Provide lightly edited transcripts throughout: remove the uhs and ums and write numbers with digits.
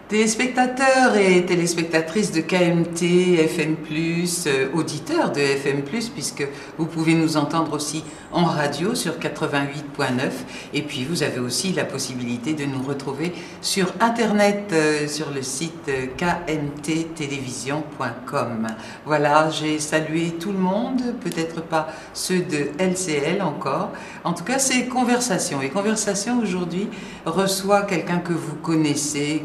Téléspectateurs et téléspectatrices de KMT, FM+, auditeurs de FM+, puisque vous pouvez nous entendre aussi en radio sur 88.9 et puis vous avez aussi la possibilité de nous retrouver sur internet, sur le site kmttelevision.com. Voilà, j'ai salué tout le monde, peut-être pas ceux de LCL encore. En tout cas, c'est Conversation. Et Conversation aujourd'hui reçoit quelqu'un que vous connaissez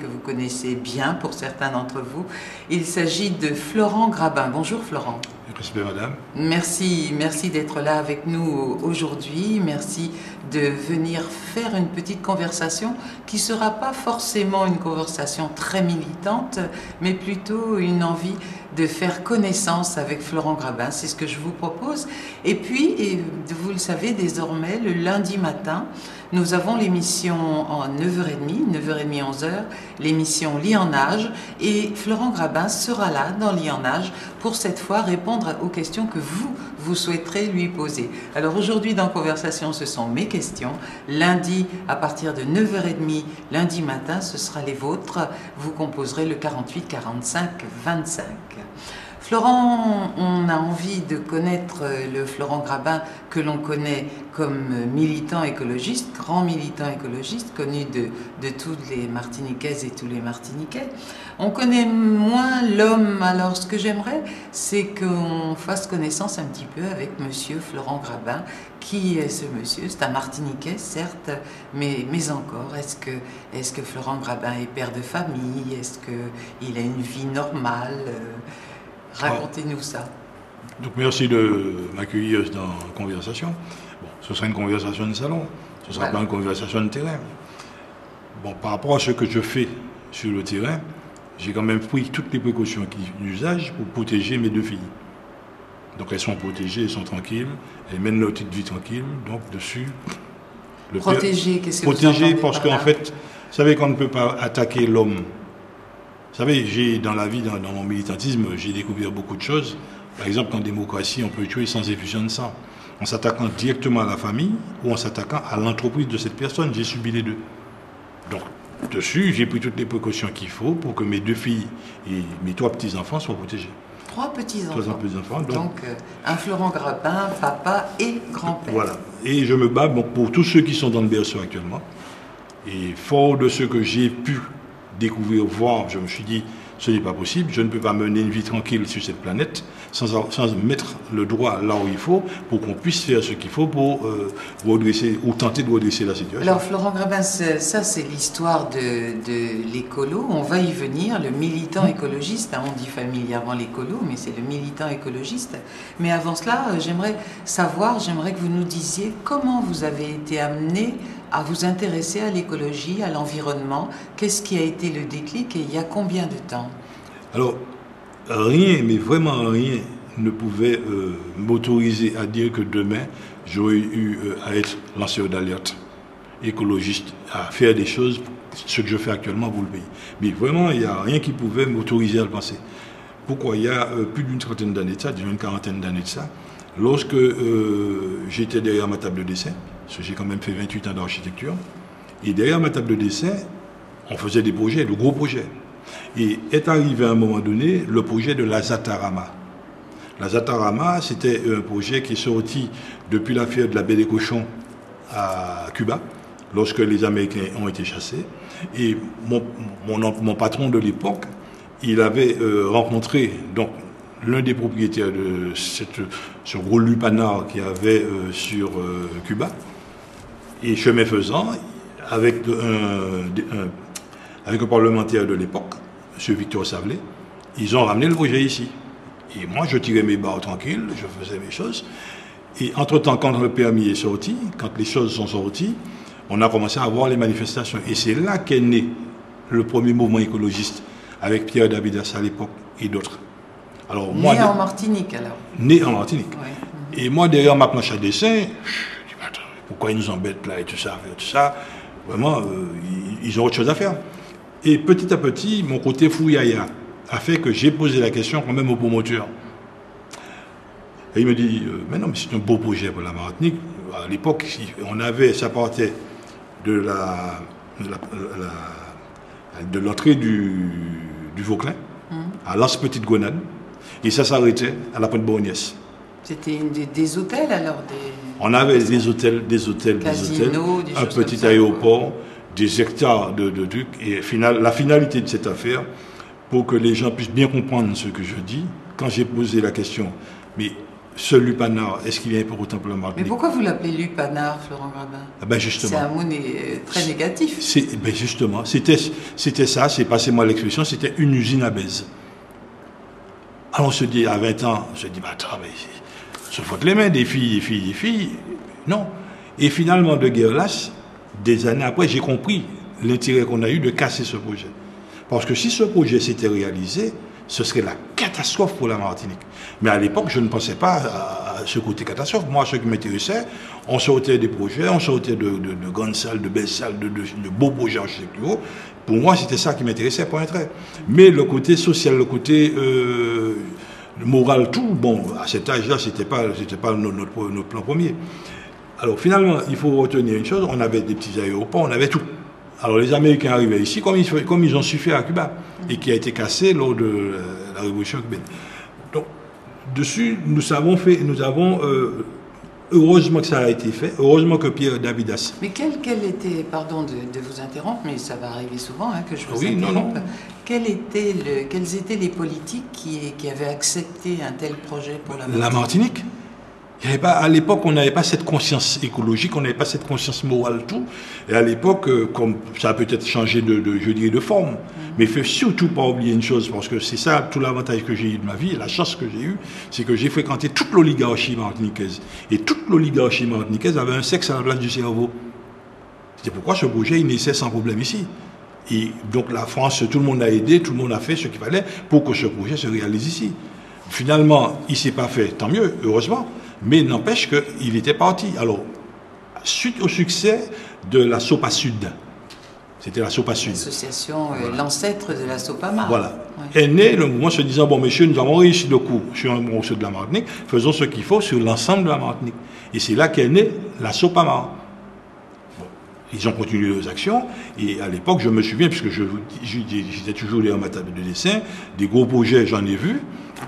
bien pour certains d'entre vous. Il s'agit de Florent Grabin. Bonjour Florent. Respect madame. Merci d'être là avec nous aujourd'hui. Merci de venir faire une petite conversation qui ne sera pas forcément une conversation très militante, mais plutôt une envie de faire connaissance avec Florent Grabin. C'est ce que je vous propose. Et puis, vous le savez désormais, le lundi matin, nous avons l'émission en 9h30, 11h, l'émission Lit en Âge, et Florent Grabin sera là dans Lit en Âge pour cette fois répondre aux questions que vous souhaiterez lui poser. Alors aujourd'hui dans Conversation, ce sont mes questions. Lundi, à partir de 9h30, lundi matin, ce sera les vôtres. Vous composerez le 48 45 25. Florent, on a envie de connaître le Florent Grabin que l'on connaît comme militant écologiste, grand militant écologiste, connu de toutes les Martiniquaises et tous les Martiniquais. On connaît moins l'homme. Alors ce que j'aimerais, c'est qu'on fasse connaissance un petit peu avec monsieur Florent Grabin. Qui est ce monsieur? C'est un Martiniquais, certes, mais encore, est-ce que Florent Grabin est père de famille? Est-ce qu'il a une vie normale? Racontez-nous ça. Donc merci de m'accueillir dans la conversation. Bon, ce sera une conversation de salon, ce ne sera pas une conversation de terrain. Bon, par rapport à ce que je fais sur le terrain, j'ai quand même pris toutes les précautions d'usage pour protéger mes deux filles. Donc elles sont protégées, elles sont tranquilles, elles mènent leur petite vie tranquille. Donc dessus... Protéger, qu'est-ce que vous protéger entendez parce qu'en fait, vous savez qu'on ne peut pas attaquer l'homme. Vous savez, dans la vie, dans mon militantisme, j'ai découvert beaucoup de choses. Par exemple, en démocratie, on peut tuer sans effusion de sang. En s'attaquant directement à la famille ou en s'attaquant à l'entreprise de cette personne. J'ai subi les deux. Donc, dessus, j'ai pris toutes les précautions qu'il faut pour que mes deux filles et mes 3 petits-enfants soient protégés. 3 petits-enfants. 3 petits-enfants. Donc, un Florent Grabin, papa et grand-père. Voilà. Et je me bats pour tous ceux qui sont dans le berceau actuellement. Et fort de ce que j'ai pu découvrir, voir, je me suis dit, ce n'est pas possible, je ne peux pas mener une vie tranquille sur cette planète sans mettre le droit là où il faut pour qu'on puisse faire ce qu'il faut pour redresser ou tenter de redresser la situation. Alors Florent Grabin, ça c'est l'histoire de l'écolo, on va y venir, le militant écologiste, hein, on dit familièrement l'écolo, mais c'est le militant écologiste. Mais avant cela, j'aimerais que vous nous disiez comment vous avez été amené à vous intéresser à l'écologie, à l'environnement. Qu'est-ce qui a été le déclic et il y a combien de temps? Alors, rien, mais vraiment rien, ne pouvait m'autoriser à dire que demain, j'aurais eu à être lanceur d'alerte écologiste, à faire des choses, ce que je fais actuellement pour le pays. Mais vraiment, il n'y a rien qui pouvait m'autoriser à le penser. Pourquoi? Il y a plus d'une trentaine d'années de ça, une quarantaine d'années de ça, lorsque j'étais derrière ma table de dessin, parce que j'ai quand même fait 28 ans d'architecture, et derrière ma table de dessin, on faisait des projets, de gros projets. Et est arrivé à un moment donné le projet de la Zatarama. La Zatarama, c'était un projet qui est sorti depuis l'affaire de la baie des cochons à Cuba, lorsque les Américains ont été chassés. Et mon patron de l'époque, il avait rencontré donc l'un des propriétaires de ce gros lupanar qu'il y avait sur Cuba. Et chemin faisant, avec un parlementaire de l'époque, M. Victor Savelet, ils ont ramené le projet ici. Et moi, je tirais mes barres tranquilles, je faisais mes choses. Et entre-temps, quand le permis est sorti, quand les choses sont sorties, on a commencé à voir les manifestations. Et c'est là qu'est né le premier mouvement écologiste, avec Pierre Davidas à l'époque et d'autres. Alors, né en Martinique, alors? Né en Martinique. Oui. Et moi, derrière ma planche à dessin, je dis, attends, pourquoi ils nous embêtent là et tout ça, tout ça. Vraiment, ils ont autre chose à faire. Et petit à petit, mon côté fouillaya a fait que j'ai posé la question quand même au promoteur. Et il me dit, mais non, mais c'est un beau projet pour la Martinique. À l'époque, ça partait de de l'entrée du Vauclin, à Lens-Petite-Grenade, et ça s'arrêtait à la Pointe-Bourgnès. C'était des hôtels alors On avait des hôtels, casinos, un petit aéroport, des hectares de trucs. Et la finalité de cette affaire, pour que les gens puissent bien comprendre ce que je dis, quand j'ai posé la question, mais ce lupanar, est-ce qu'il est pour autant pour la Martinique? Mais pourquoi vous l'appelez lupanar, Florent Grabin? Ben justement. C'est un mot très négatif. Ben justement, c'était ça, c'est passez-moi l'expression, c'était une usine à baise. Alors on se dit, à 20 ans, on se dit, attends, mais se frottent les mains, des filles. Non. Et finalement, de guerre lasse, des années après, j'ai compris l'intérêt qu'on a eu de casser ce projet. Parce que si ce projet s'était réalisé, ce serait la catastrophe pour la Martinique. Mais à l'époque, je ne pensais pas à ce côté catastrophe. Moi, ce qui m'intéressait, on sortait des projets, on sortait de grandes salles, de belles salles, de beaux projets architecturaux. Pour moi, c'était ça qui m'intéressait, point trait. Mais le côté social, le côté moral, tout, bon, à cet âge-là, c'était pas notre plan premier. Alors finalement, il faut retenir une chose, on avait des petits aéroports, on avait tout. Alors les Américains arrivaient ici, comme ils ont su faire à Cuba, et qui a été cassé lors de la révolution cubaine. Donc, dessus, nous avons heureusement que ça a été fait, heureusement que Pierre Davidas. Mais quel était, pardon de vous interrompre, mais ça va arriver souvent que je vous interrompe. Non. Quels étaient les politiques qui avaient accepté un tel projet pour la Martinique? La Martinique. À l'époque, on n'avait pas cette conscience écologique, on n'avait pas cette conscience morale, tout. Et à l'époque, comme ça a peut-être changé de forme, mais il ne faut surtout pas oublier une chose, parce que c'est ça tout l'avantage que j'ai eu de ma vie, la chance que j'ai eue, c'est que j'ai fréquenté toute l'oligarchie martiniquaise. Et toute l'oligarchie martiniquaise avait un sexe à la place du cerveau. C'est pourquoi ce projet, il naissait sans problème ici. Et donc la France, tout le monde a aidé, tout le monde a fait ce qu'il fallait pour que ce projet se réalise ici. Finalement, il ne s'est pas fait, tant mieux, heureusement. Mais n'empêche qu'il était parti. Alors, suite au succès de la SOPA Sud, c'était la SOPA Sud. L'association, l'ancêtre de la SOPAMA. Voilà. Ouais. Est né le mouvement se disant, bon monsieur, nous avons réussi le coup sur un morceau de la Martinique, faisons ce qu'il faut sur l'ensemble de la Martinique. Et c'est là qu'est née la SOPAMA. Bon. Ils ont continué leurs actions, et à l'époque, je me souviens, puisque j'étais toujours en matière de dessin, des gros projets, j'en ai vu.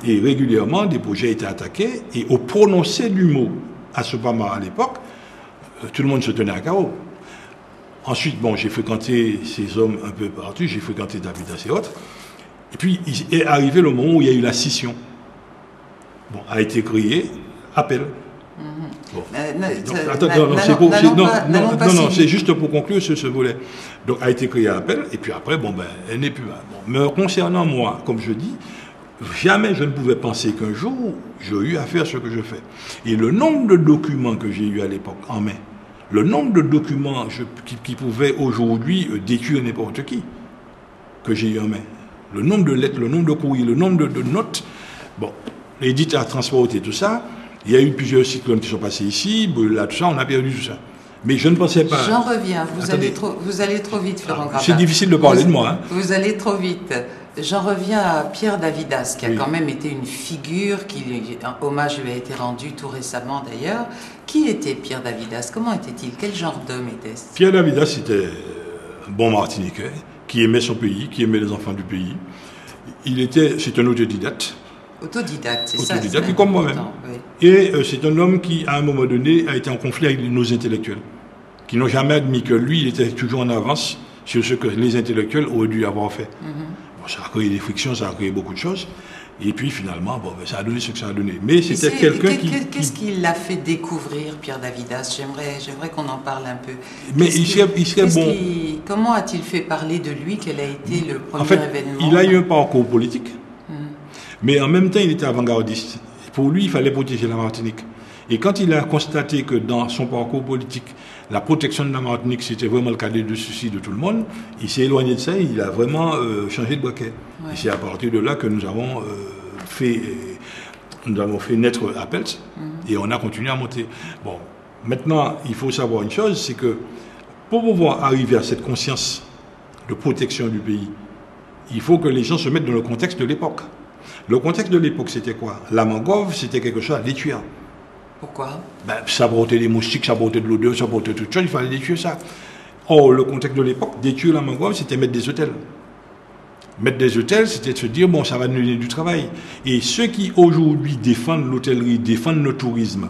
Et régulièrement, des projets étaient attaqués. Et au prononcé du mot à Sopama à l'époque, tout le monde se tenait à carreau. Ensuite, bon, j'ai fréquenté ces hommes un peu partout. J'ai fréquenté Davidas et autres. Et puis, il est arrivé le moment où il y a eu la scission. Bon, a été créé Appel. Bon. Non, c'est juste pour conclure ce volet. Donc, a été créé Appel. Et puis après, bon, ben, elle n'est plus là. Bon. Mais concernant moi, comme je dis, jamais je ne pouvais penser qu'un jour, j'aurais eu à faire ce que je fais. Et le nombre de documents que j'ai eu à l'époque en main, le nombre de documents qui pouvaient aujourd'hui détruire n'importe qui, que j'ai eu en main, le nombre de lettres, le nombre de courriers, le nombre de notes, bon, l'édite a transporté tout ça. Il y a eu plusieurs cyclones qui sont passés ici, là, tout ça, on a perdu tout ça. Mais je ne pensais pas... J'en reviens, vous allez trop vite, Florent Grabin. C'est difficile de parler de moi. Hein. Vous allez trop vite. J'en reviens à Pierre Davidas, qui a quand même été une figure, un hommage lui a été rendu tout récemment d'ailleurs. Qui était Pierre Davidas? Comment était-il? Quel genre d'homme était-ce? Pierre Davidas, c'était un bon Martiniquais, qui aimait son pays, qui aimait les enfants du pays. C'est un autodidacte. Autodidacte, c'est ça. Autodidacte, comme moi-même. Oui. Et c'est un homme qui, à un moment donné, a été en conflit avec nos intellectuels, qui n'ont jamais admis que lui, il était toujours en avance sur ce que les intellectuels auraient dû avoir fait. Bon, ça a créé des frictions, ça a créé beaucoup de choses. Et puis finalement, bon, ben, ça a donné ce que ça a donné. Mais c'était quelqu'un qui... Qu'est-ce qui l'a fait découvrir, Pierre Davidas? J'aimerais qu'on en parle un peu. Mais il serait bon... Comment a-t-il fait parler de lui? Quel a été le premier événement? Il a eu un parcours politique, mais en même temps, il était avant-gardiste. Pour lui, il fallait protéger la Martinique. Et quand il a constaté que dans son parcours politique, la protection de la Martinique, c'était vraiment le cadet de souci de tout le monde, il s'est éloigné de ça, il a vraiment changé de braquet. Ouais. Et c'est à partir de là que nous avons fait naître Appel, et on a continué à monter. Bon, maintenant, il faut savoir une chose, c'est que pour pouvoir arriver à cette conscience de protection du pays, il faut que les gens se mettent dans le contexte de l'époque. Le contexte de l'époque, c'était quoi? La mangrove, c'était quelque chose à détruire. Pourquoi? Ben, ça portait des moustiques, ça portait de l'odeur, ça portait toute chose, il fallait détruire ça. Or, le contexte de l'époque, détruire la mangrove, c'était mettre des hôtels. Mettre des hôtels, c'était de se dire, bon, ça va nous donner du travail. Et ceux qui aujourd'hui défendent l'hôtellerie, défendent le tourisme,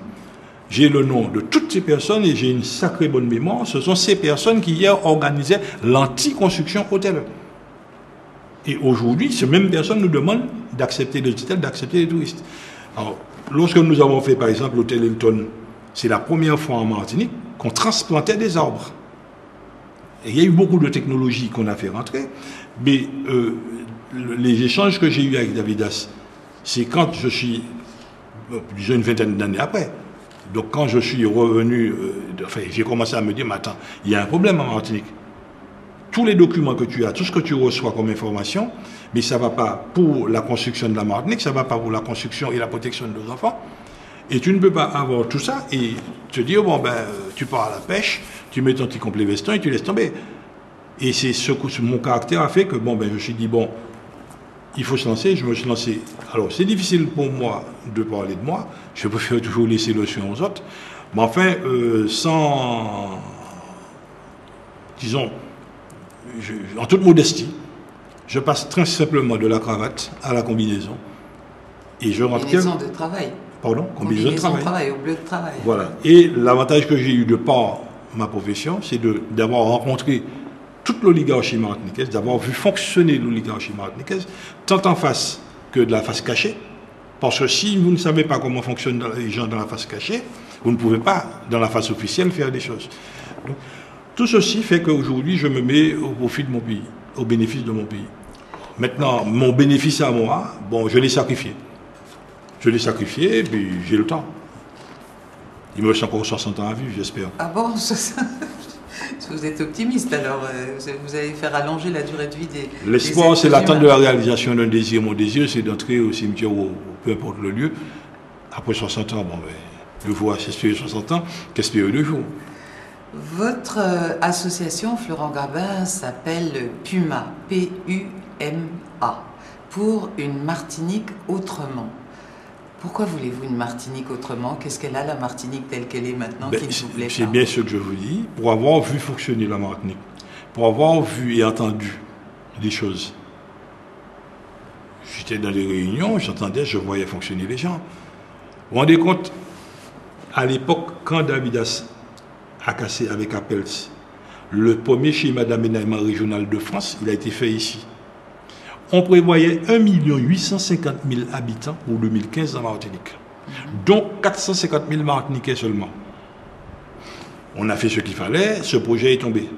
j'ai le nom de toutes ces personnes et j'ai une sacrée bonne mémoire, ce sont ces personnes qui hier organisaient l'anti-construction hôtel. Et aujourd'hui, ces mêmes personnes nous demandent d'accepter les hôtels, d'accepter les touristes. Alors, lorsque nous avons fait, par exemple, l'hôtel Hilton, c'est la première fois en Martinique qu'on transplantait des arbres. Et il y a eu beaucoup de technologies qu'on a fait rentrer, mais les échanges que j'ai eus avec Davidas, c'est quand je suis, disons une vingtaine d'années après. Donc quand je suis revenu, j'ai commencé à me dire, mais attends, il y a un problème en Martinique. Tous les documents que tu as, tout ce que tu reçois comme information, mais ça ne va pas pour la construction de la Martinique, ça ne va pas pour la construction et la protection de nos enfants. Et tu ne peux pas avoir tout ça et te dire, bon ben, tu pars à la pêche, tu mets ton petit complet veston et tu laisses tomber. Et c'est mon caractère a fait que, bon ben, je me suis dit, bon, il faut se lancer, je me suis lancé. Alors, c'est difficile pour moi de parler de moi, je préfère toujours laisser le soin aux autres, mais enfin, sans, disons, en toute modestie, je passe très simplement de la cravate à la combinaison. Et je rentre. Combinaison de travail. Pardon, combinaison de travail. Au bleu de travail. Voilà. Et l'avantage que j'ai eu de par ma profession, c'est d'avoir rencontré toute l'oligarchie martiniquaise, d'avoir vu fonctionner l'oligarchie martiniquaise, tant en face que de la face cachée. Parce que si vous ne savez pas comment fonctionnent les gens dans la face cachée, vous ne pouvez pas, dans la face officielle, faire des choses. Donc, tout ceci fait qu'aujourd'hui, je me mets au profit de mon pays, au bénéfice de mon pays. Maintenant, mon bénéfice à moi, bon, je l'ai sacrifié. Je l'ai sacrifié et puis j'ai le temps. Il me reste encore 60 ans à vivre, j'espère. Ah bon? Vous êtes optimiste alors, vous allez faire allonger la durée de vie des... L'espoir, c'est l'attente de la réalisation d'un désir. Mon désir, c'est d'entrer au cimetière ou peu importe le lieu. Après 60 ans, bon, ben, le voir s'espérer 60 ans, qu'espérer 2 jours. Votre association, Florent Grabin, s'appelle PUMA, P-U-M-A, pour une Martinique autrement. Pourquoi voulez-vous une Martinique autrement? Qu'est-ce qu'elle a, la Martinique telle qu'elle est maintenant, qui ne vous plaît pas? C'est bien ce que je vous dis. Pour avoir vu fonctionner la Martinique, pour avoir vu et entendu des choses. J'étais dans les réunions, j'entendais, je voyais fonctionner les gens. Vous vous rendez compte, à l'époque, quand Davidas a cassé avec Appels le premier schéma d'aménagement régional de France, il a été fait ici. On prévoyait 1 850 000 habitants pour 2015 en Martinique. Donc 450 000 Martiniquais seulement. On a fait ce qu'il fallait, ce projet est tombé.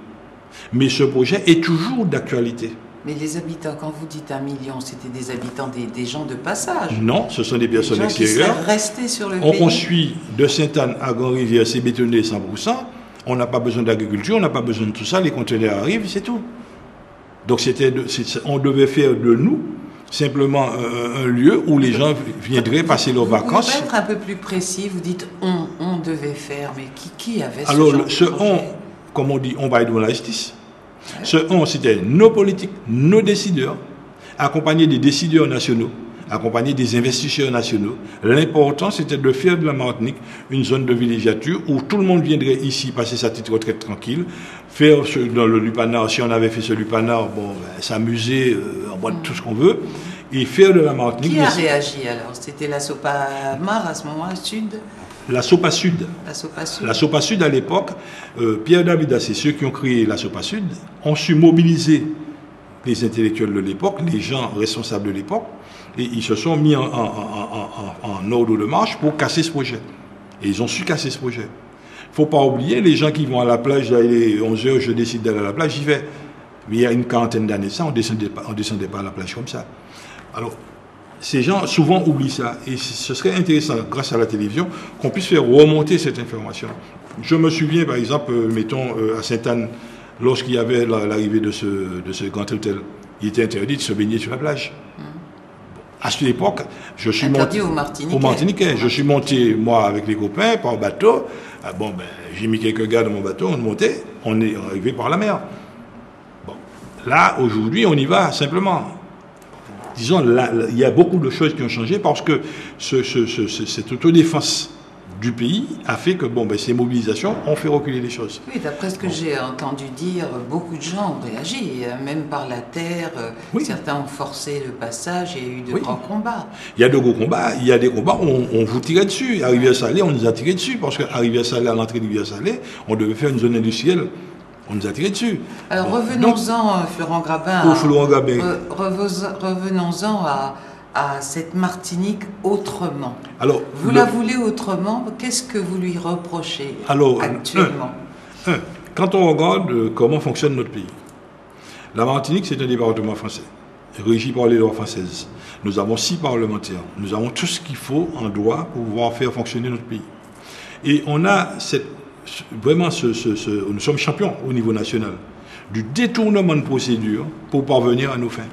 Mais ce projet est toujours d'actualité. Mais les habitants, quand vous dites 1 million, c'était des habitants, des gens de passage? Non, ce sont des personnes extérieures. Qui seraient restés sur le pays. pays. On construit de Sainte-Anne à Grand-Rivière, c'est bétonné 100%. On n'a pas besoin d'agriculture, on n'a pas besoin de tout ça, les conteneurs arrivent, c'est tout. Donc on devait faire de nous simplement un lieu où les gens viendraient passer leurs vacances. Vous pouvez être un peu plus précis, vous dites on devait faire, mais qui avait ce alors, genre de projet? On, comme on dit, on va être devant la justice. Ouais. Ce on, c'était nos politiques, nos décideurs, accompagnés des décideurs nationaux, accompagnés des investisseurs nationaux. L'important, c'était de faire de la Martinique une zone de villégiature où tout le monde viendrait ici passer sa petite retraite tranquille, faire dans le lupanar, si on avait fait ce lupanar, bon, ben, s'amuser, en boire tout ce qu'on veut, et faire de la Martinique... Qui a réagi alors? C'était la Sopamar à ce moment-là, Sud? La Sopa Sud. La Sopa Sud. La Sopa Sud, à l'époque, Pierre Davidas et ceux qui ont créé la Sopa Sud ont su mobiliser les intellectuels de l'époque, les gens responsables de l'époque, et ils se sont mis en ordre de marche pour casser ce projet. Et ils ont su casser ce projet. Il ne faut pas oublier, les gens qui vont à la plage, à 11h, je décide d'aller à la plage, j'y vais. Mais il y a une quarantaine d'années, ça, on ne descendait pas à la plage comme ça. Alors, ces gens souvent oublient ça. Et ce serait intéressant, grâce à la télévision, qu'on puisse faire remonter cette information. Je me souviens, par exemple, mettons, à Sainte-Anne, lorsqu'il y avait l'arrivée de ce grand hôtel, il était interdit de se baigner sur la plage. À cette époque, je suis monté aux Martiniquais. Je suis monté, moi, avec les copains, par bateau. Bon, ben, j'ai mis quelques gars dans mon bateau, on montait, on est arrivé par la mer. Bon, là, aujourd'hui, on y va simplement. Disons, là, il y a beaucoup de choses qui ont changé parce que cette autodéfense du pays a fait que ces mobilisations ont fait reculer les choses. Oui, d'après ce que j'ai entendu dire, beaucoup de gens ont réagi, même par la terre. Certains ont forcé le passage et il y a eu de grands combats. Il y a de gros combats, il y a des combats où on vous tirait dessus. À Rivière-Salée, on nous a tiré dessus, parce qu'à Rivière-Salée, à l'entrée de Rivière-Salée, on devait faire une zone industrielle. On nous a tiré dessus. Alors revenons-en, Florent Grabin. Revenons-en à cette Martinique autrement. Alors, vous la voulez autrement, qu'est-ce que vous lui reprochez actuellement? Quand on regarde comment fonctionne notre pays, la Martinique, c'est un département français, régi par les lois françaises. Nous avons 6 parlementaires. Nous avons tout ce qu'il faut en droit pour pouvoir faire fonctionner notre pays. Et on a nous sommes champions au niveau national du détournement de procédures pour parvenir à nos fins.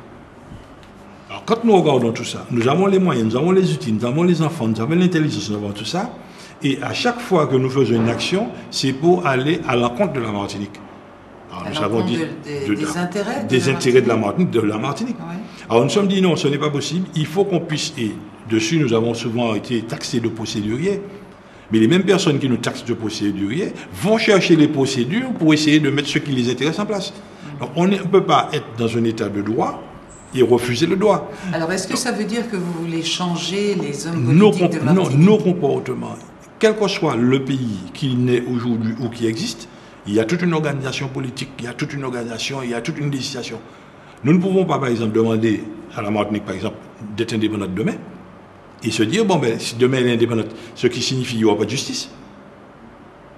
Alors, quand nous regardons tout ça, nous avons les moyens, nous avons les outils, nous avons les enfants, nous avons l'intelligence, nous avons tout ça. Et à chaque fois que nous faisons une action, c'est pour aller à l'encontre de la Martinique. Alors, nous avons dit des intérêts de la Martinique. Oui. Alors nous nous sommes dit non, ce n'est pas possible. Il faut qu'on puisse. Et dessus, nous avons souvent été taxés de procéduriers. Mais les mêmes personnes qui nous taxent de procéduriers vont chercher les procédures pour essayer de mettre ce qui les intéresse en place. Donc on ne peut pas être dans un état de droit et refuser le droit. Alors, est-ce que ça veut dire que vous voulez changer les hommes politiques de Martinique? Non, nos comportements, quel que soit le pays qui naît aujourd'hui ou qui existe, il y a toute une organisation politique, il y a toute une organisation, il y a toute une législation. Nous ne pouvons pas, par exemple, demander à la Martinique, par exemple, d'être indépendante demain et se dire, si demain elle est indépendante, ce qui signifie qu'il n'y aura pas de justice.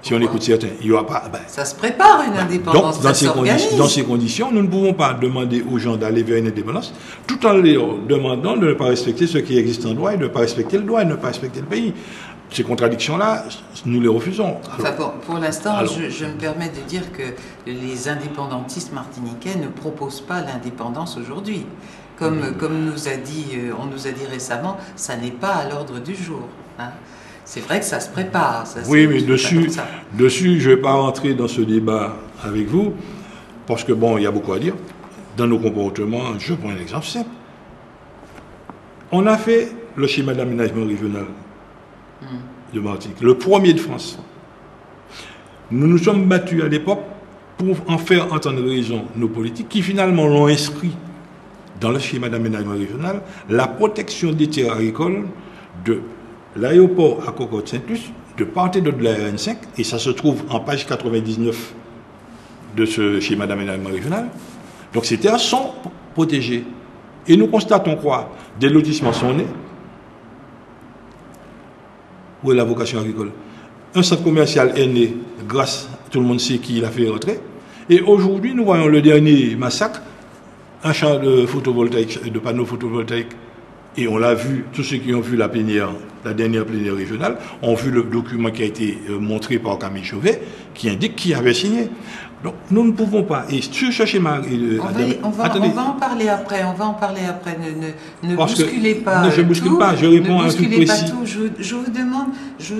Si on écoute certains, il n'y aura pas... ça se prépare une indépendance, donc, dans ces conditions, nous ne pouvons pas demander aux gens d'aller vers une indépendance tout en leur demandant de ne pas respecter ce qui existe en droit et de ne pas respecter le droit et de ne pas respecter le pays. Ces contradictions-là, nous les refusons. Pour l'instant, je me permets de dire que les indépendantistes martiniquais ne proposent pas l'indépendance aujourd'hui. Comme on nous a dit récemment, ça n'est pas à l'ordre du jour. Hein. C'est vrai que ça se prépare. Oui, mais dessus, je ne vais pas rentrer dans ce débat avec vous, parce que il y a beaucoup à dire. Dans nos comportements, je prends un exemple simple. On a fait le schéma d'aménagement régional de Martinique, le premier de France. Nous nous sommes battus à l'époque pour en faire entendre raison nos politiques, qui finalement l'ont inscrit dans le schéma d'aménagement régional, la protection des terres agricoles de l'aéroport à Cocotte-Saint-Luce, de part et d'autre de la RN5, et ça se trouve en page 99 de ce schéma d'aménagement régional. Donc ces terres sont protégées. Et nous constatons quoi? Des lotissements sont nés. Où est la vocation agricole? Un centre commercial est né grâce, tout le monde sait qui l'a fait rentrer. Et aujourd'hui, nous voyons le dernier massacre, un champ de photovoltaïque, de panneaux photovoltaïques. Et on l'a vu, tous ceux qui ont vu la dernière plénière régionale, ont vu le document qui a été montré par Camille Chauvet, qui indique qui avait signé. Donc nous ne pouvons pas. Et sur ce schéma... on va en parler après. Ne bousculez pas. Je ne bouscule pas, je réponds à un truc précis. Je vous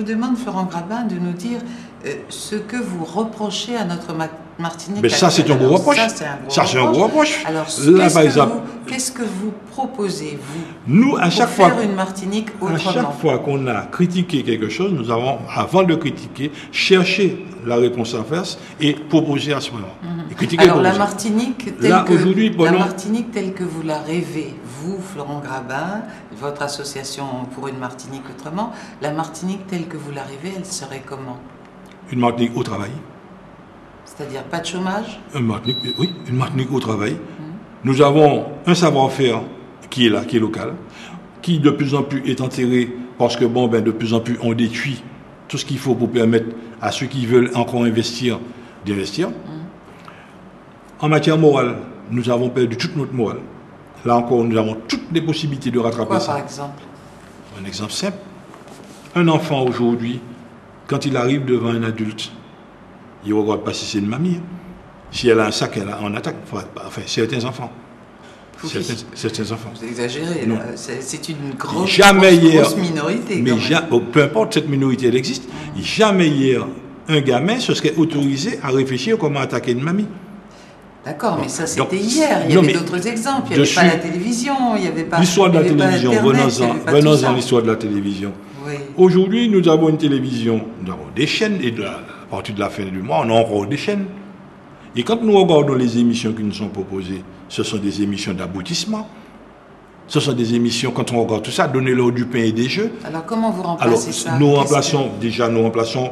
demande, Florent Grabin, de nous dire ce que vous reprochez à notre Martinique. Mais ça, c'est un gros reproche. Ça, c'est un gros reproche. Alors, qu'est-ce que vous proposez, nous, à chaque fois, faire une Martinique autrement? À chaque fois qu'on a critiqué quelque chose, nous avons, avant de critiquer, cherché la réponse en face et proposer à ce moment. Alors, la Martinique telle que vous la rêvez, vous, Florent Grabin, votre association pour une Martinique autrement, la Martinique telle que vous la rêvez, elle serait comment? Une Martinique au travail. C'est-à-dire pas de chômage? Une Martinique au travail. Nous avons un savoir-faire qui est là, qui est local, qui de plus en plus est enterré parce que de plus en plus on détruit tout ce qu'il faut pour permettre à ceux qui veulent encore investir d'investir. En matière morale, nous avons perdu toute notre morale. Là encore, nous avons toutes les possibilités de rattraper ça. Par exemple? Un exemple simple. Un enfant aujourd'hui, quand il arrive devant un adulte, il ne regarde pas si c'est une mamie. Si elle a un sac, elle a en attaque. Enfin, certains enfants. Certains enfants. Vous exagérez. C'est une grosse minorité. Mais peu importe, cette minorité, elle existe. Jamais hier, un gamin se serait autorisé à réfléchir comment attaquer une mamie. D'accord, mais ça c'était hier, il y avait d'autres exemples, il n'y avait pas la télévision, il n'y avait pas... L'histoire de la télévision, venons-en à l'histoire de la télévision. Oui. Aujourd'hui, nous avons une télévision, nous avons des chaînes, et à partir de la fin du mois, on a encore des chaînes. Et quand nous regardons les émissions qui nous sont proposées, ce sont des émissions d'aboutissement. Ce sont des émissions, quand on regarde tout ça, donnez-leur du pain et des jeux. Alors comment vous remplacez ça? Nous remplaçons,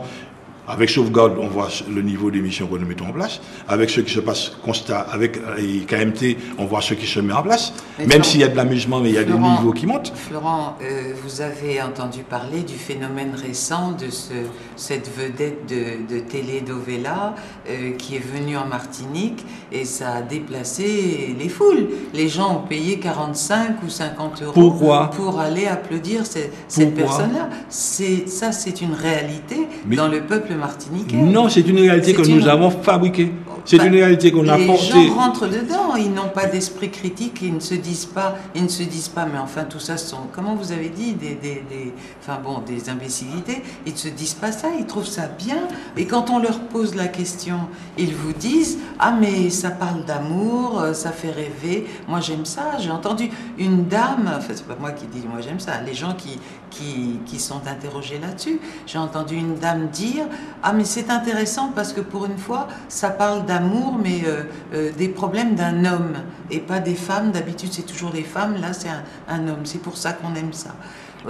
avec sauvegarde, on voit le niveau d'émission que nous mettons en place. Avec ce qui se passe, constat, avec KMT, on voit ce qui se met en place. Mais même s'il y a de l'amusement, mais il y a des niveaux qui montent. Florent, vous avez entendu parler du phénomène récent de cette vedette de télénovela qui est venue en Martinique et ça a déplacé les foules. Les gens ont payé 45 ou 50 euros pour aller applaudir cette personne-là. Ça, c'est une réalité dans le peuple martiniquais. Non, c'est une réalité que nous avons fabriquée. C'est une réalité qu'on a portée. Les gens rentrent dedans, ils n'ont pas d'esprit critique, ils ne se disent pas, mais enfin tout ça sont, comment vous avez dit, des imbécilités. Ils ne se disent pas ça, ils trouvent ça bien. Et quand on leur pose la question, ils vous disent, ah mais ça parle d'amour, ça fait rêver. Moi j'aime ça. J'ai entendu une dame, enfin c'est pas moi qui dis moi j'aime ça, les gens qui sont interrogés là-dessus. J'ai entendu une dame dire, ah mais c'est intéressant parce que pour une fois ça parle d'amour mais des problèmes d'un homme et pas des femmes. D'habitude c'est toujours les femmes, là c'est un homme, c'est pour ça qu'on aime ça.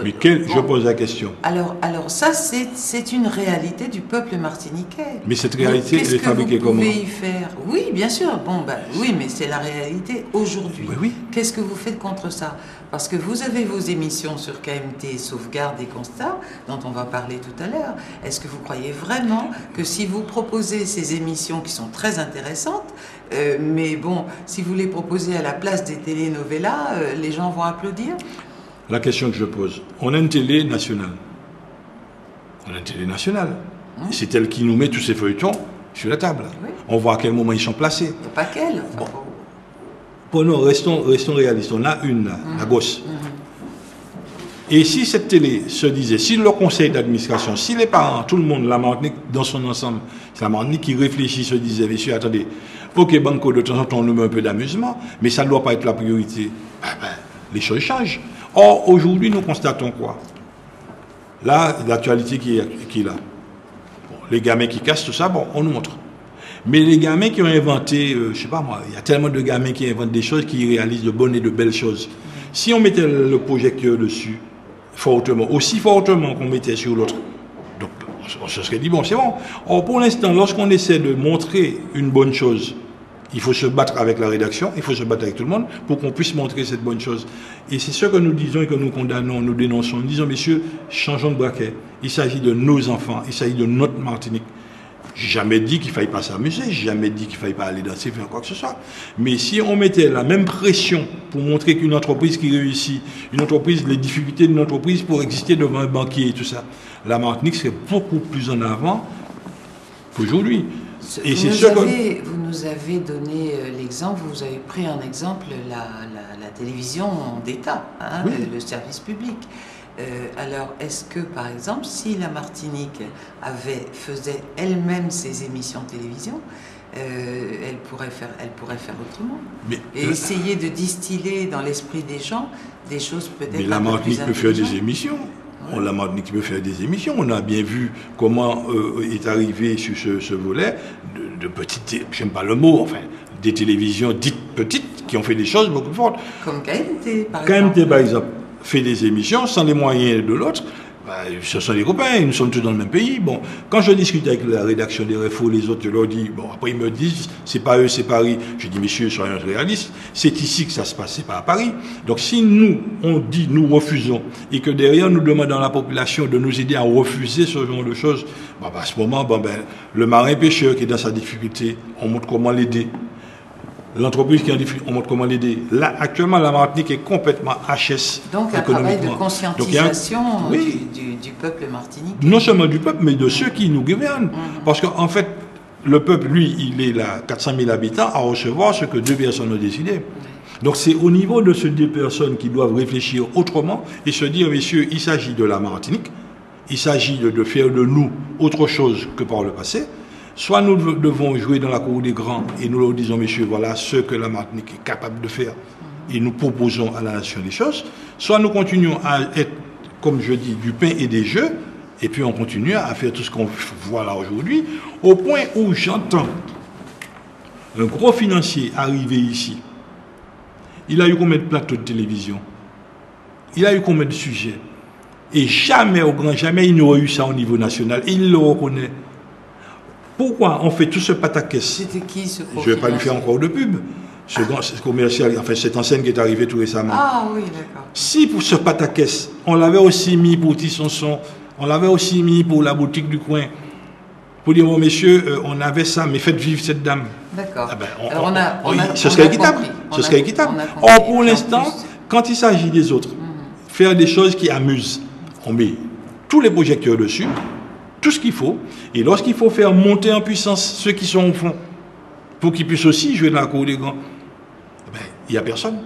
Mais je pose la question. Alors ça c'est une réalité du peuple martiniquais. Mais cette réalité elle est fabriquée comment? Qu'est-ce que vous pouvez y faire? Oui bien sûr, oui mais c'est la réalité aujourd'hui. Oui. Qu'est-ce que vous faites contre ça? Parce que vous avez vos émissions sur KMT, Sauvegarde et Constat, dont on va parler tout à l'heure. Est-ce que vous croyez vraiment que si vous proposez ces émissions qui sont très intéressantes, mais bon, si vous les proposez à la place des télénovelas, les gens vont applaudir? La question que je pose, on a une télé nationale. C'est elle qui nous met tous ces feuilletons sur la table. Oui. On voit à quel moment ils sont placés. Pas quel. Enfin, bon, restons réalistes. On a une là, la gosse. Et si cette télé se disait, si le conseil d'administration, si les parents, tout le monde, la Martinique dans son ensemble, c'est la Martinique qui réfléchit, se disait, messieurs, attendez, ok, Banco, de temps en temps, on nous met un peu d'amusement, mais ça ne doit pas être la priorité. Les choses changent. Or, aujourd'hui, nous constatons quoi? Là, l'actualité qui est là. Bon, les gamins qui cassent tout ça, bon, on nous montre. Mais les gamins qui ont inventé, je sais pas moi, il y a tellement de gamins qui inventent des choses, qui réalisent de bonnes et de belles choses. Si on mettait le projecteur dessus, aussi fortement qu'on mettait sur l'autre, donc on se serait dit, bon, c'est bon. Or, pour l'instant, lorsqu'on essaie de montrer une bonne chose, il faut se battre avec la rédaction, il faut se battre avec tout le monde pour qu'on puisse montrer cette bonne chose. Et c'est ce que nous disons et que nous condamnons, nous dénonçons. Nous disons, messieurs, changeons de braquet. Il s'agit de nos enfants, il s'agit de notre Martinique. J'ai jamais dit qu'il ne fallait pas s'amuser, j'ai jamais dit qu'il ne fallait pas aller danser, faire quoi que ce soit. Mais si on mettait la même pression pour montrer qu'une entreprise qui réussit, les difficultés d'une entreprise pour exister devant un banquier et tout ça, la Martinique serait beaucoup plus en avant qu'aujourd'hui. Vous nous avez donné l'exemple, vous avez pris en exemple la télévision d'État, oui. Le service public. Alors, est-ce que, par exemple, si la Martinique faisait elle-même ses émissions de télévision, elle pourrait faire autrement. Et essayer de distiller dans l'esprit des gens des choses peut-être un peu plus intelligentes. Mais la Martinique peut faire des émissions. La Martinique peut faire des émissions. On a bien vu comment est arrivé sur ce volet de petites, j'aime pas le mot, enfin, des télévisions dites petites qui ont fait des choses beaucoup fortes. Comme KMT, par exemple. KMT, par exemple, fait des émissions sans les moyens de l'autre. Ce sont des copains, nous sommes tous dans le même pays. Bon, quand je discute avec la rédaction des Réfos, les autres, je leur dis, bon, après ils me disent, c'est pas eux, c'est Paris. Je dis, messieurs, soyons réalistes, c'est ici que ça se passe, c'est pas à Paris. Donc si nous, on dit, nous refusons, et que derrière nous demandons à la population de nous aider à refuser ce genre de choses, à ce moment, le marin pêcheur qui est dans sa difficulté, on montre comment l'aider. L'entreprise qui est en difficulté, on montre comment l'aider. Là, actuellement, la Martinique est complètement HS. Donc, un travail de conscientisation du peuple martiniquais. Non seulement du peuple, mais de ceux qui nous gouvernent. Parce qu'en fait, le peuple, lui, il est là, 400 000 habitants, à recevoir ce que 2 personnes ont décidé. Donc, c'est au niveau de ces 2 personnes qui doivent réfléchir autrement et se dire, messieurs, il s'agit de la Martinique, il s'agit de faire de nous autre chose que par le passé. Soit nous devons jouer dans la cour des grands et nous leur disons, messieurs, voilà ce que la Martinique est capable de faire et nous proposons à la nation des choses. Soit nous continuons à être, comme je dis, du pain et des jeux, et puis on continue à faire tout ce qu'on voit là aujourd'hui, au point où j'entends un gros financier arriver ici. Il a eu combien de plateaux de télévision? Il a eu combien de sujets? Et jamais, au grand jamais, il n'aurait eu ça au niveau national. Il le reconnaît. Pourquoi on fait tout ce pataquès? C'était qui ce gros Je ne vais pas lui faire encore de pub. Ce commercial, enfin cette enseigne qui est arrivée tout récemment. Ah oui, d'accord. Si pour ce pataquès, on l'avait aussi mis pour Tissonson, on l'avait aussi mis pour la boutique du coin, pour dire, bon messieurs, on avait ça, mais faites vivre cette dame. D'accord. Ah ben, ce serait équitable. Ce serait équitable. Or, pour l'instant, quand il s'agit des autres, faire des choses qui amusent, on met tous les projecteurs dessus, tout ce qu'il faut, et lorsqu'il faut faire monter en puissance ceux qui sont au fond, pour qu'ils puissent aussi jouer dans la cour des grands, ben, il n'y a personne.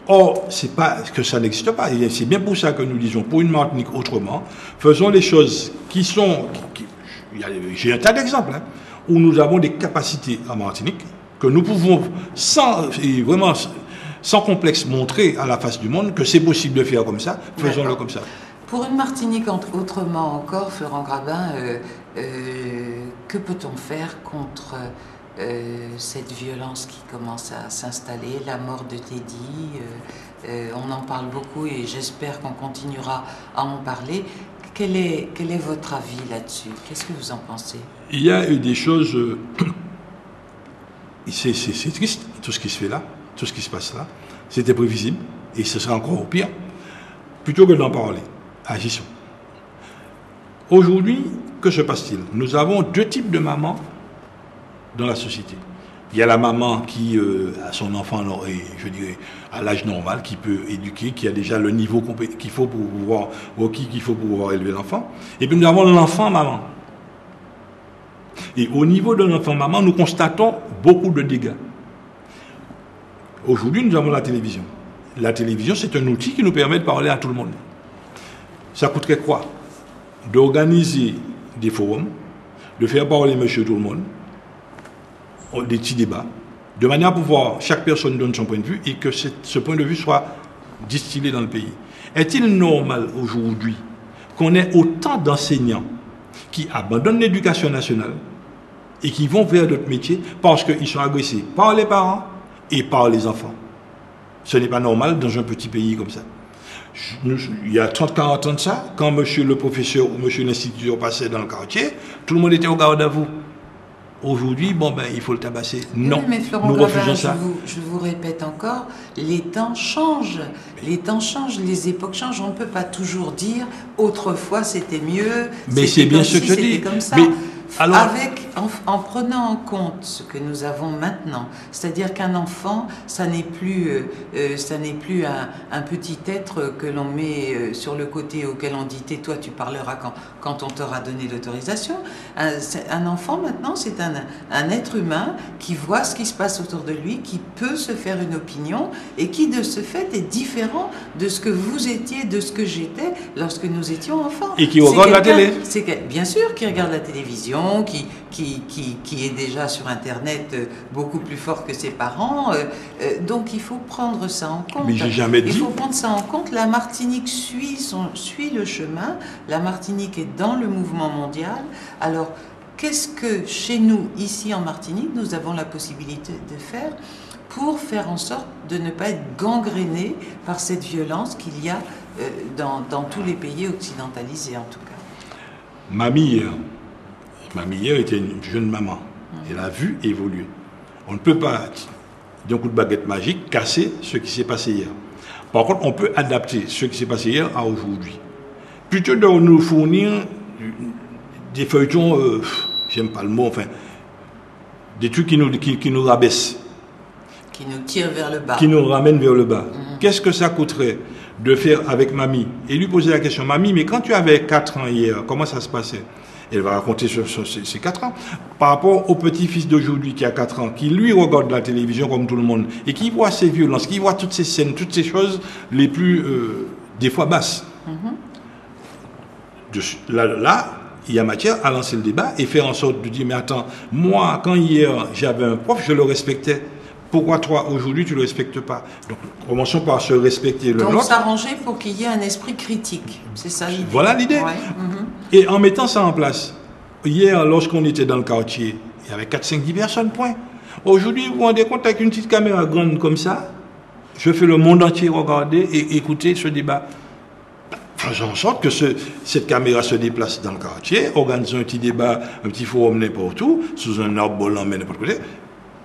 Or, c'est pas que ça n'existe pas. C'est bien pour ça que nous disons, pour une Martinique autrement, faisons les choses qui sont... J'ai un tas d'exemples, hein, où nous avons des capacités en Martinique, que nous pouvons vraiment sans complexe montrer à la face du monde que c'est possible de faire comme ça, faisons-le comme ça. Pour une Martinique autrement encore, Florent Grabin, que peut-on faire contre cette violence qui commence à s'installer, la mort de Teddy, on en parle beaucoup et j'espère qu'on continuera à en parler. Quel est votre avis là-dessus? Qu'est-ce que vous en pensez? Il y a eu des choses... c'est triste, tout ce qui se fait là, tout ce qui se passe là. C'était prévisible et ce sera encore au pire. Plutôt que d'en parler, agissons. Aujourd'hui, que se passe-t-il? Nous avons deux types de mamans dans la société. Il y a la maman qui a son enfant, je dirais, à l'âge normal, qui peut éduquer, qui a déjà le niveau qu'il faut pour pouvoir, qu'il faut pour pouvoir élever l'enfant. Et puis nous avons l'enfant maman. Et au niveau de l'enfant maman, nous constatons beaucoup de dégâts. Aujourd'hui, nous avons la télévision. La télévision, c'est un outil qui nous permet de parler à tout le monde. Ça coûterait quoi? D'organiser des forums, de faire parler monsieur tout le monde, des petits débats, de manière à pouvoir, chaque personne donne son point de vue et que ce point de vue soit distillé dans le pays. Est-il normal aujourd'hui qu'on ait autant d'enseignants qui abandonnent l'éducation nationale et qui vont vers d'autres métiers parce qu'ils sont agressés par les parents et par les enfants? Ce n'est pas normal dans un petit pays comme ça. Il y a 30-40 ans de ça, quand monsieur le professeur ou monsieur l'instituteur passait dans le quartier, tout le monde était au garde à vous. Aujourd'hui, il faut le tabasser. Non, mais Florent nous Grabin, refusons ça. Je vous répète encore, les temps changent. Les temps changent, les époques changent. On ne peut pas toujours dire autrefois c'était mieux. Mais c'est bien ce que je dis. Comme ça. Mais, alors... en prenant en compte ce que nous avons maintenant, c'est-à-dire qu'un enfant, ça n'est plus un petit être que l'on met sur le côté auquel on dit tais-toi, tu parleras quand on t'aura donné l'autorisation. Un enfant maintenant, c'est un être humain qui voit ce qui se passe autour de lui, qui peut se faire une opinion et qui de ce fait est différent de ce que vous étiez, de ce que j'étais lorsque nous étions enfants. Et qui regarde la télé. Bien sûr, qui regarde la télévision, qui est déjà sur Internet beaucoup plus fort que ses parents. Donc il faut prendre ça en compte. Mais j'ai jamais dit. Il faut prendre ça en compte. La Martinique suit le chemin. La Martinique est dans le mouvement mondial. Alors, qu'est-ce que chez nous, ici en Martinique, nous avons la possibilité de faire pour faire en sorte de ne pas être gangrénés par cette violence qu'il y a dans tous les pays occidentalisés en tout cas? Mamie hier était une jeune maman. Elle a vu évoluer. On ne peut pas, d'un coup de baguette magique, casser ce qui s'est passé hier. Par contre, on peut adapter ce qui s'est passé hier à aujourd'hui. Plutôt de nous fournir des feuilletons, j'aime pas le mot, enfin, des trucs qui nous rabaissent. Qui nous tirent vers le bas. Qui nous ramènent vers le bas. Qu'est-ce que ça coûterait de faire avec mamie? Et lui poser la question, mamie, mais quand tu avais 4 ans hier, comment ça se passait? Elle va raconter ses 4 ans. Par rapport au petit-fils d'aujourd'hui qui a 4 ans, qui lui regarde la télévision comme tout le monde, et qui voit ces violences, qui voit toutes ces scènes, toutes ces choses les plus, des fois basses. Là, il y a matière à lancer le débat et faire en sorte de dire, mais attends, moi, quand hier j'avais un prof, je le respectais. Pourquoi toi, aujourd'hui, tu ne le respectes pas? Donc, commençons par se respecter le nôtre. Donc, s'arranger pour qu'il y ait un esprit critique. C'est ça l'idée. Voilà l'idée. Ouais. Et en mettant ça en place, hier, lorsqu'on était dans le quartier, il y avait 4, 5, 10 personnes, point. Aujourd'hui, vous vous rendez compte, avec une petite caméra grande comme ça, je fais le monde entier regarder et écouter ce débat. Faisons en sorte que cette caméra se déplace dans le quartier, organisons un petit débat, un petit forum n'importe où, sous un arbre volant, mais n'importe côté.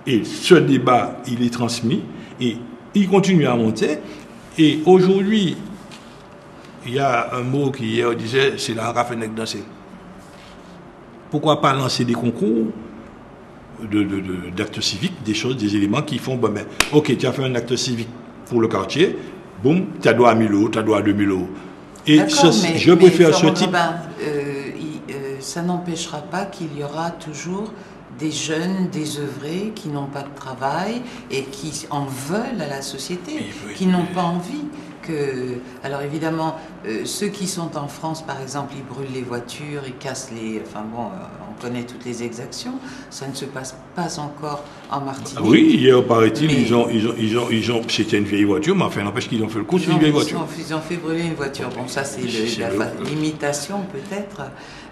Et ce débat, il est transmis et il continue à monter. Et aujourd'hui, il y a un mot qui hier disait, c'est la raffinette danser. Pourquoi pas lancer des concours d'actes civiques, des choses, des éléments qui font, bon, ben, ok, tu as fait un acte civique pour le quartier, boum, tu as droit à 1000 euros, tu as droit à 2000 euros. Et je préfère ce type. Ça n'empêchera pas qu'il y aura toujours des jeunes désœuvrés qui n'ont pas de travail et qui en veulent à la société, qui n'ont pas envie que... Alors évidemment, ceux qui sont en France, par exemple, ils brûlent les voitures, ils cassent les... Enfin bon, on connaît toutes les exactions. Ça ne se passe pas encore en Martinique. Oui, hier, paraît-il, ils ont... C'était une vieille voiture, mais enfin, n'empêche qu'ils ont fait le coup sur une vieille voiture. Ils ont fait brûler une voiture. Bon, ça, c'est l'imitation, peut-être.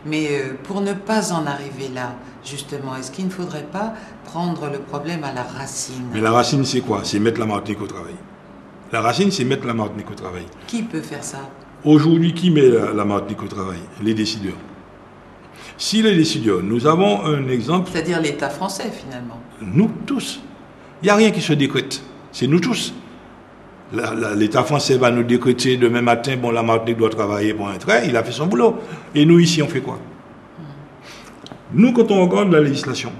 Mais pour ne pas en arriver là, justement, est-ce qu'il ne faudrait pas prendre le problème à la racine? Mais la racine, c'est quoi? C'est mettre la Martinique au travail. La racine, c'est mettre la Martinique au travail. Qui peut faire ça? Aujourd'hui, qui met la Martinique au travail? Les décideurs. Si les décideurs, nous avons un exemple... C'est-à-dire l'État français, finalement. Nous, tous. Il n'y a rien qui se décrète. C'est nous tous. L'État français va nous décréter demain matin, bon, la Martinique doit travailler pour un trait, il a fait son boulot. Et nous, ici, on fait quoi? Nous, quand on regarde la législation,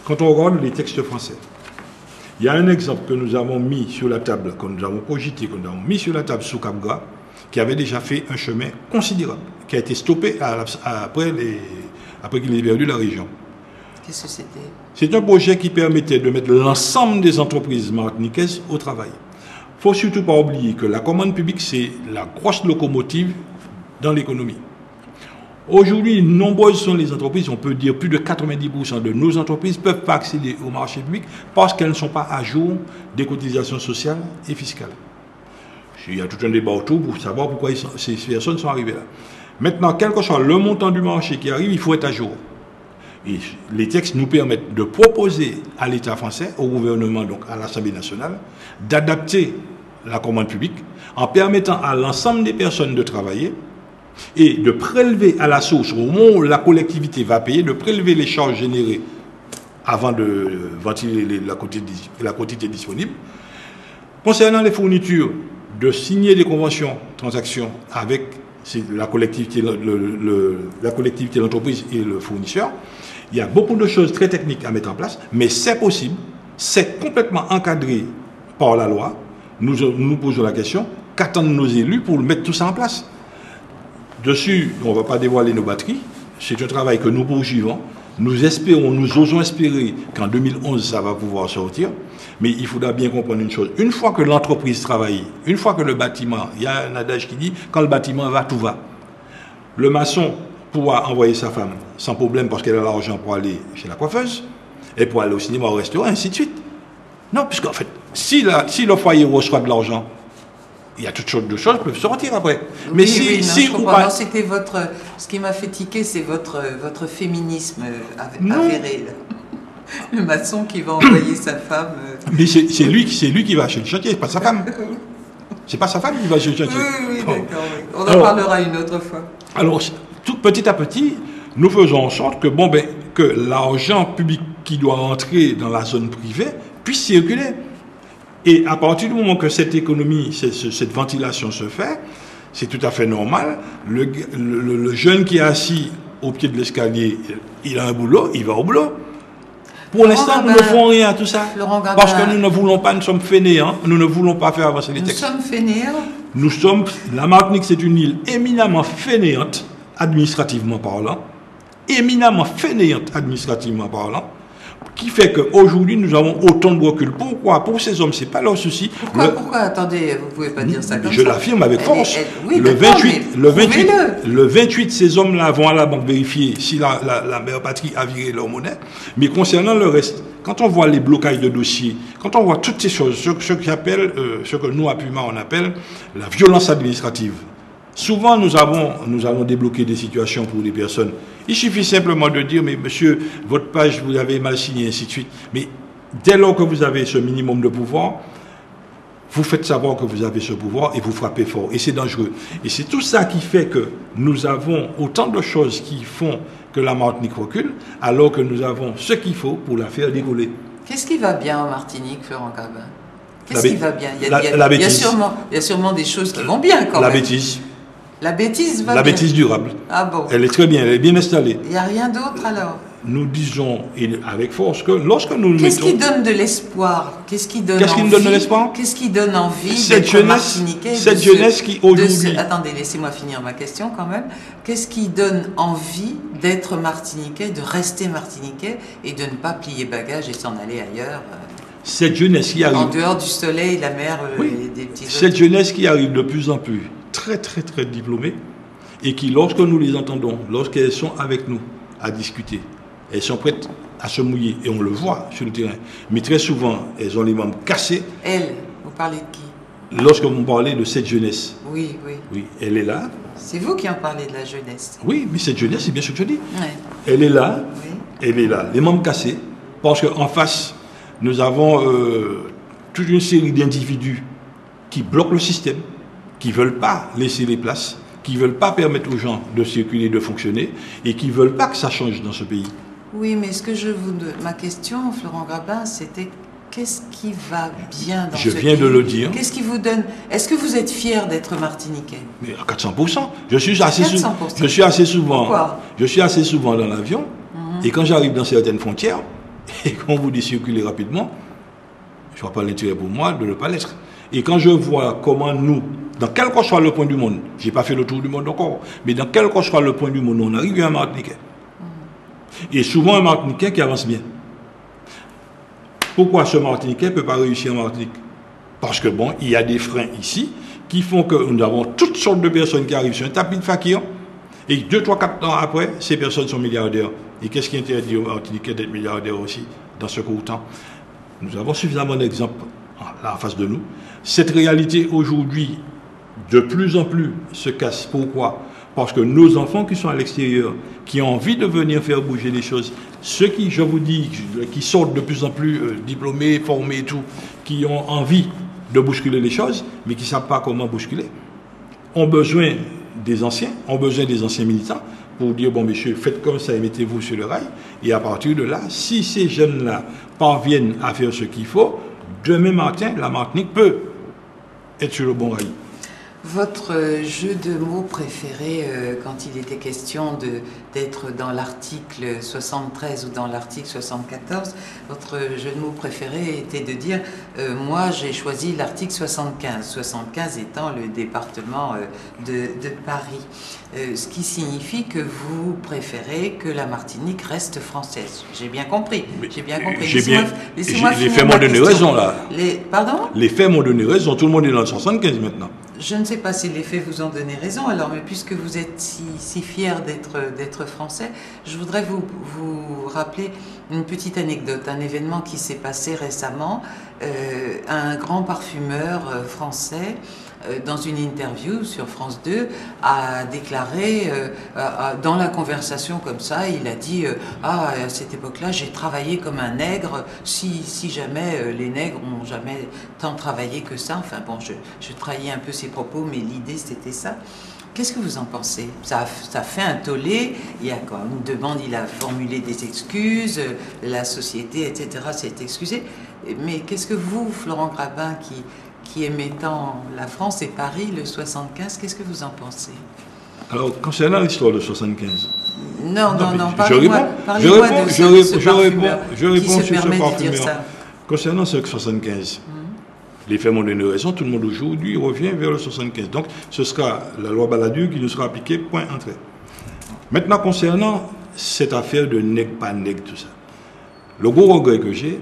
quand on regarde les textes français, il y a un exemple que nous avons mis sur la table, que nous avons cogité, que nous avons mis sur la table sous Cap-Gras, qui avait déjà fait un chemin considérable, qui a été stoppé après qu'il ait perdu la région. Qu'est-ce que c'était? C'est un projet qui permettait de mettre l'ensemble des entreprises martiniquaises au travail. Il ne faut surtout pas oublier que la commande publique, c'est la grosse locomotive dans l'économie. Aujourd'hui, nombreuses sont les entreprises, on peut dire plus de 90% de nos entreprises ne peuvent pas accéder au marché public parce qu'elles ne sont pas à jour des cotisations sociales et fiscales. Il y a tout un débat autour pour savoir pourquoi ces personnes sont arrivées là. Maintenant, quel que soit le montant du marché qui arrive, il faut être à jour. Et les textes nous permettent de proposer à l'État français, au gouvernement, donc à l'Assemblée nationale, d'adapter la commande publique en permettant à l'ensemble des personnes de travailler et de prélever à la source, au moment où la collectivité va payer, de prélever les charges générées avant de ventiler la quantité disponible. Concernant les fournitures, de signer des conventions, transactions avec la collectivité, l'entreprise et le fournisseur. Il y a beaucoup de choses très techniques à mettre en place, mais c'est possible, c'est complètement encadré par la loi. Nous posons la question, qu'attendent nos élus pour mettre tout ça en place? Dessus, on ne va pas dévoiler nos batteries, c'est un travail que nous poursuivons. Nous espérons, nous osons espérer qu'en 2011, ça va pouvoir sortir. Mais il faudra bien comprendre une chose. Une fois que l'entreprise travaille, une fois que le bâtiment, il y a un adage qui dit, quand le bâtiment va, tout va. Le maçon pourra envoyer sa femme sans problème parce qu'elle a l'argent pour aller chez la coiffeuse et pour aller au cinéma, au restaurant, ainsi de suite. Non, puisqu'en fait, si le foyer reçoit de l'argent, il y a toutes sortes de choses qui peuvent sortir après. Mais je comprends. C'était ce qui m'a fait tiquer, c'est votre féminisme avéré. Le maçon qui va envoyer sa femme. Mais c'est lui qui va chez le chantier, c'est pas sa femme. C'est pas sa femme qui va chez le chantier. Oui, d'accord. Oui. On en parlera une autre fois. Alors, tout petit à petit, nous faisons en sorte que l'argent public qui doit entrer dans la zone privée puisse circuler. Et à partir du moment que cette économie, cette ventilation se fait, c'est tout à fait normal. Le jeune qui est assis au pied de l'escalier, il a un boulot, il va au boulot. Pour l'instant, nous ne faisons rien à tout ça. Parce que nous ne voulons pas, nous sommes fainéants, nous ne voulons pas faire avancer les textes. Nous sommes fainéants. La Martinique, c'est une île éminemment fainéante, administrativement parlant. Éminemment fainéante, administrativement parlant. qui fait qu'aujourd'hui, nous avons autant de recul. Pourquoi? Pour ces hommes, ce n'est pas leur souci. Pourquoi attendez, vous ne pouvez pas dire ça comme ça. Je l'affirme avec force. Oui, le 28, ces hommes-là vont à la banque vérifier si la mère patrie a viré leur monnaie. Mais concernant le reste, quand on voit les blocages de dossiers, quand on voit toutes ces choses, ce que nous, à Puma, on appelle la violence administrative. Souvent, nous allons débloquer des situations pour des personnes. Il suffit simplement de dire, mais monsieur, votre page, vous avez mal signé, ainsi de suite. Mais dès lors que vous avez ce minimum de pouvoir, vous faites savoir que vous avez ce pouvoir et vous frappez fort. Et c'est dangereux. Et c'est tout ça qui fait que nous avons autant de choses qui font que la Martinique recule, alors que nous avons ce qu'il faut pour la faire décoller. Qu'est-ce qui va bien en Martinique, Florent Grabin? Qu'est-ce qui va bien? Il y a sûrement des choses qui vont bien quand même. La bêtise. La bêtise va bien. La bêtise durable. Ah bon? Elle est très bien, elle est bien installée. Il n'y a rien d'autre alors? Nous disons avec force que lorsque nous Qu'est-ce qui donne de l'espoir? Qu'est-ce qui donne de l'espoir? Qu'est-ce qui donne envie d'être martiniquais? Cette jeunesse qui aujourd'hui... Attendez, laissez-moi finir ma question quand même. Qu'est-ce qui donne envie d'être martiniquais, de rester martiniquais et de ne pas plier bagage et s'en aller ailleurs? Cette jeunesse qui arrive... En dehors du soleil, la mer et des petits... Cette jeunesse qui arrive de plus en plus très très très diplômées et qui, lorsque nous les entendons, lorsqu'elles sont avec nous à discuter, elles sont prêtes à se mouiller et on le voit sur le terrain. Mais très souvent, elles ont les membres cassés. Elle, vous parlez de qui? Lorsque vous parlez de cette jeunesse. Oui. Oui, elle est là. C'est vous qui en parlez de la jeunesse. Oui, mais cette jeunesse, c'est bien ce que je dis. Ouais. Elle est là, elle est là, les membres cassés, parce qu'en face, nous avons toute une série d'individus qui bloquent le système, qui ne veulent pas laisser les places, qui ne veulent pas permettre aux gens de circuler, de fonctionner, et qui ne veulent pas que ça change dans ce pays. Oui, mais ma question, Florent Grabin, c'était qu'est-ce qui va bien dans ce pays? Je viens de le dire. Qu'est-ce qui vous donne... Est-ce que vous êtes fier d'être martiniquais? Mais à 400%. Je suis assez souvent. Pourquoi? Je suis assez souvent dans l'avion, et quand j'arrive dans certaines frontières, et qu'on vous dit circuler rapidement, je ne vois pas l'intérêt pour moi de ne pas l'être. Et quand je vois comment nous, dans quel que soit le point du monde, je n'ai pas fait le tour du monde encore, mais dans quel que soit le point du monde, on arrive à un Martiniquais. Et souvent un Martiniquais qui avance bien. Pourquoi ce Martiniquais ne peut pas réussir en Martinique? Parce que bon, il y a des freins ici qui font que nous avons toutes sortes de personnes qui arrivent sur un tapis de fakir, et 2, 3, 4 ans après, ces personnes sont milliardaires. Et qu'est-ce qui interdit aux Martiniquais d'être milliardaires aussi dans ce court temps? Nous avons suffisamment d'exemples là en face de nous. Cette réalité aujourd'hui, de plus en plus, se casse. Pourquoi? Parce que nos enfants qui sont à l'extérieur, qui ont envie de venir faire bouger les choses, ceux qui, je vous dis, qui sortent de plus en plus diplômés, formés et tout, qui ont envie de bousculer les choses, mais qui ne savent pas comment bousculer, ont besoin des anciens, militants, pour dire, bon, monsieur, faites comme ça et mettez-vous sur le rail. Et à partir de là, si ces jeunes-là parviennent à faire ce qu'il faut, demain matin, la Martinique peut être sur le bon rail. Votre jeu de mots préféré quand il était question d'être dans l'article 73 ou dans l'article 74, votre jeu de mots préféré était de dire moi j'ai choisi l'article 75, 75 étant le département de Paris. Ce qui signifie que vous préférez que la Martinique reste française. J'ai bien compris. Les faits m'ont donné raison là. Pardon? Les faits m'ont donné raison. Tout le monde est dans le 75 maintenant. Je ne sais pas si les faits vous ont donné raison, alors, mais puisque vous êtes si fiers d'être français, je voudrais vous rappeler une petite anecdote, un événement qui s'est passé récemment. Un grand parfumeur français, dans une interview sur France 2, a déclaré, dans la conversation comme ça, il a dit à cette époque-là, j'ai travaillé comme un nègre, si jamais les nègres n'ont jamais tant travaillé que ça. Enfin bon, je trahis un peu ses propos, mais l'idée c'était ça. Qu'est-ce que vous en pensez? Ça fait un tollé, il y a quand même une demande, il a formulé des excuses, la société, etc. s'est excusée. Mais qu'est-ce que vous, Florent Grabin, qui aimait tant la France et Paris, le 75, qu'est-ce que vous en pensez? Alors, concernant l'histoire de 75... Non, parlez-moi de ce parfumeur qui se permet de dire ça. Concernant ce 75... Les faits m'ont donné raison, tout le monde aujourd'hui revient vers le 75. Donc, ce sera la loi Balladur qui nous sera appliquée, point entrée. Maintenant, concernant cette affaire de nègre, pas nègre, tout ça. Le gros regret que j'ai,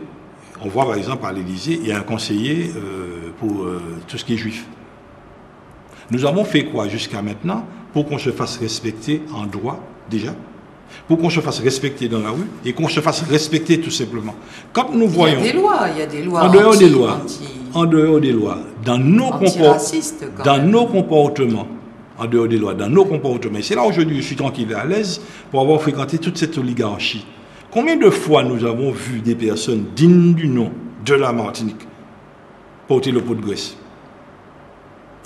on voit par exemple à l'Élysée, il y a un conseiller pour tout ce qui est juif. Nous avons fait quoi jusqu'à maintenant pour qu'on se fasse respecter en droit déjà, pour qu'on se fasse respecter dans la rue et qu'on se fasse respecter tout simplement. Quand nous voyons... Il y a des lois en dehors des lois, dans nos comportements, en dehors des lois, dans nos comportements. Et c'est là aujourd'hui je suis tranquille et à l'aise pour avoir fréquenté toute cette oligarchie. Combien de fois nous avons vu des personnes dignes du nom de la Martinique porter le pot de graisse?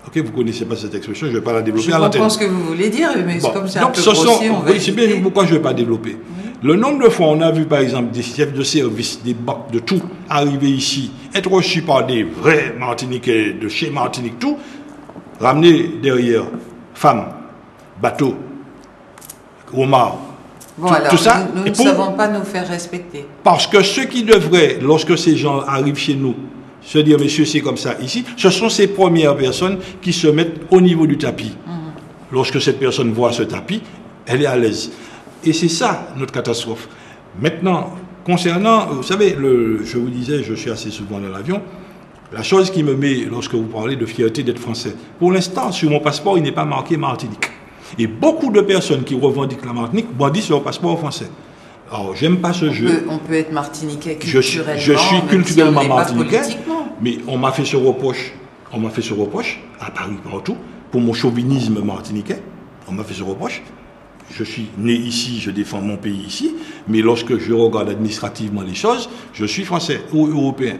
Ok, vous ne connaissez pas cette expression, je ne vais pas la développer à l'antenne. Je comprends ce que vous voulez dire, mais bon, comme c'est un peu grossier, on va c'est bien pourquoi je ne vais pas développer. Le nombre de fois on a vu par exemple des chefs de service, des bacs de tout, arriver ici, être reçus par des vrais Martiniquais de chez Martinique, tout, ramener derrière femmes, bateaux, homards, tout ça. Nous ne savons pas nous faire respecter. Parce que ceux qui devraient, lorsque ces gens arrivent chez nous, se dire, monsieur, c'est comme ça ici, ce sont ces premières personnes qui se mettent au niveau du tapis. Lorsque cette personne voit ce tapis, elle est à l'aise. Et c'est ça, notre catastrophe. Maintenant, concernant, vous savez, je vous disais, je suis assez souvent dans l'avion, la chose qui me met, lorsque vous parlez de fierté d'être français, pour l'instant, sur mon passeport, il n'est pas marqué Martinique. Et beaucoup de personnes qui revendiquent la Martinique bandissent leur passeport français. Alors, j'aime pas ce jeu. On peut être martiniquais culturellement. Je suis culturellement martiniquais, mais on m'a fait ce reproche. On m'a fait ce reproche, à Paris, partout, pour mon chauvinisme martiniquais. On m'a fait ce reproche. Je suis né ici, je défends mon pays ici, mais lorsque je regarde administrativement les choses, je suis français ou européen.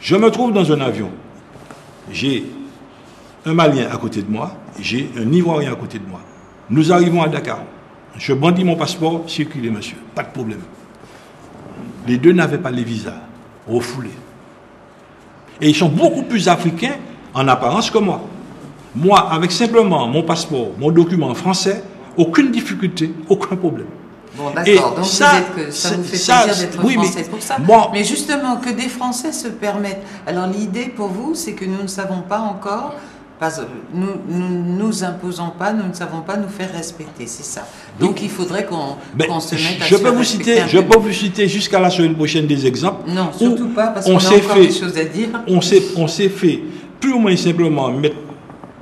Je me trouve dans un avion. J'ai un Malien à côté de moi, j'ai un Ivoirien à côté de moi. Nous arrivons à Dakar. Je bandis mon passeport, circulez monsieur, pas de problème. Les deux n'avaient pas les visas, refoulés. Et ils sont beaucoup plus africains en apparence que moi. Moi, avec simplement mon passeport, mon document français, aucune difficulté, aucun problème. Bon, d'accord, donc ça vous fait plaisir d'être français pour ça. Moi, mais justement, que des Français se permettent. Alors l'idée pour vous, c'est que nous ne savons pas encore... nous imposons pas, nous ne savons pas nous faire respecter, c'est ça. Donc il faudrait qu'on se mette à se respecter. Je peux vous citer jusqu'à la semaine prochaine des exemples. Non, surtout pas, parce qu'on a encore des choses à dire. On s'est fait purement et simplement mettre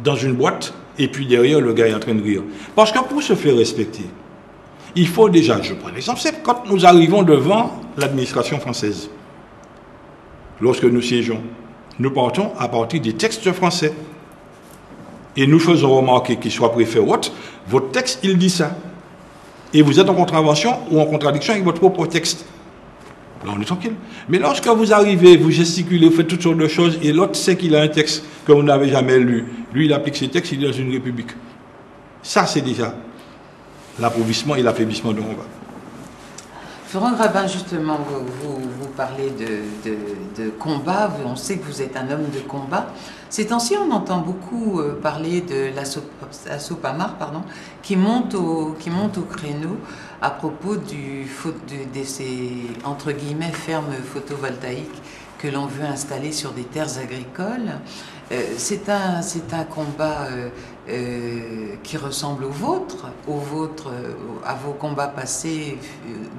dans une boîte, et puis derrière le gars est en train de rire. Parce que pour se faire respecter, il faut déjà, je prends l'exemple, c'est quand nous arrivons devant l'administration française. Lorsque nous siégeons, nous partons à partir des textes français. Et nous faisons remarquer, qu'il soit préfet ou autre, votre texte, il dit ça. Et vous êtes en contravention ou en contradiction avec votre propre texte. Là, on est tranquille. Mais lorsque vous arrivez, vous gesticulez, vous faites toutes sortes de choses, et l'autre sait qu'il a un texte que vous n'avez jamais lu. Lui, il applique ses textes, il est dans une république. Ça, c'est déjà l'appauvrissement et l'affaiblissement de Roma. Florent Grabin, justement, vous parlez de combat, on sait que vous êtes un homme de combat. Ces temps-ci, on entend beaucoup parler de la SOPAMAR, qui monte au créneau à propos de ces, entre guillemets, fermes photovoltaïques que l'on veut installer sur des terres agricoles. C'est un combat qui ressemble au vôtre, à vos combats passés,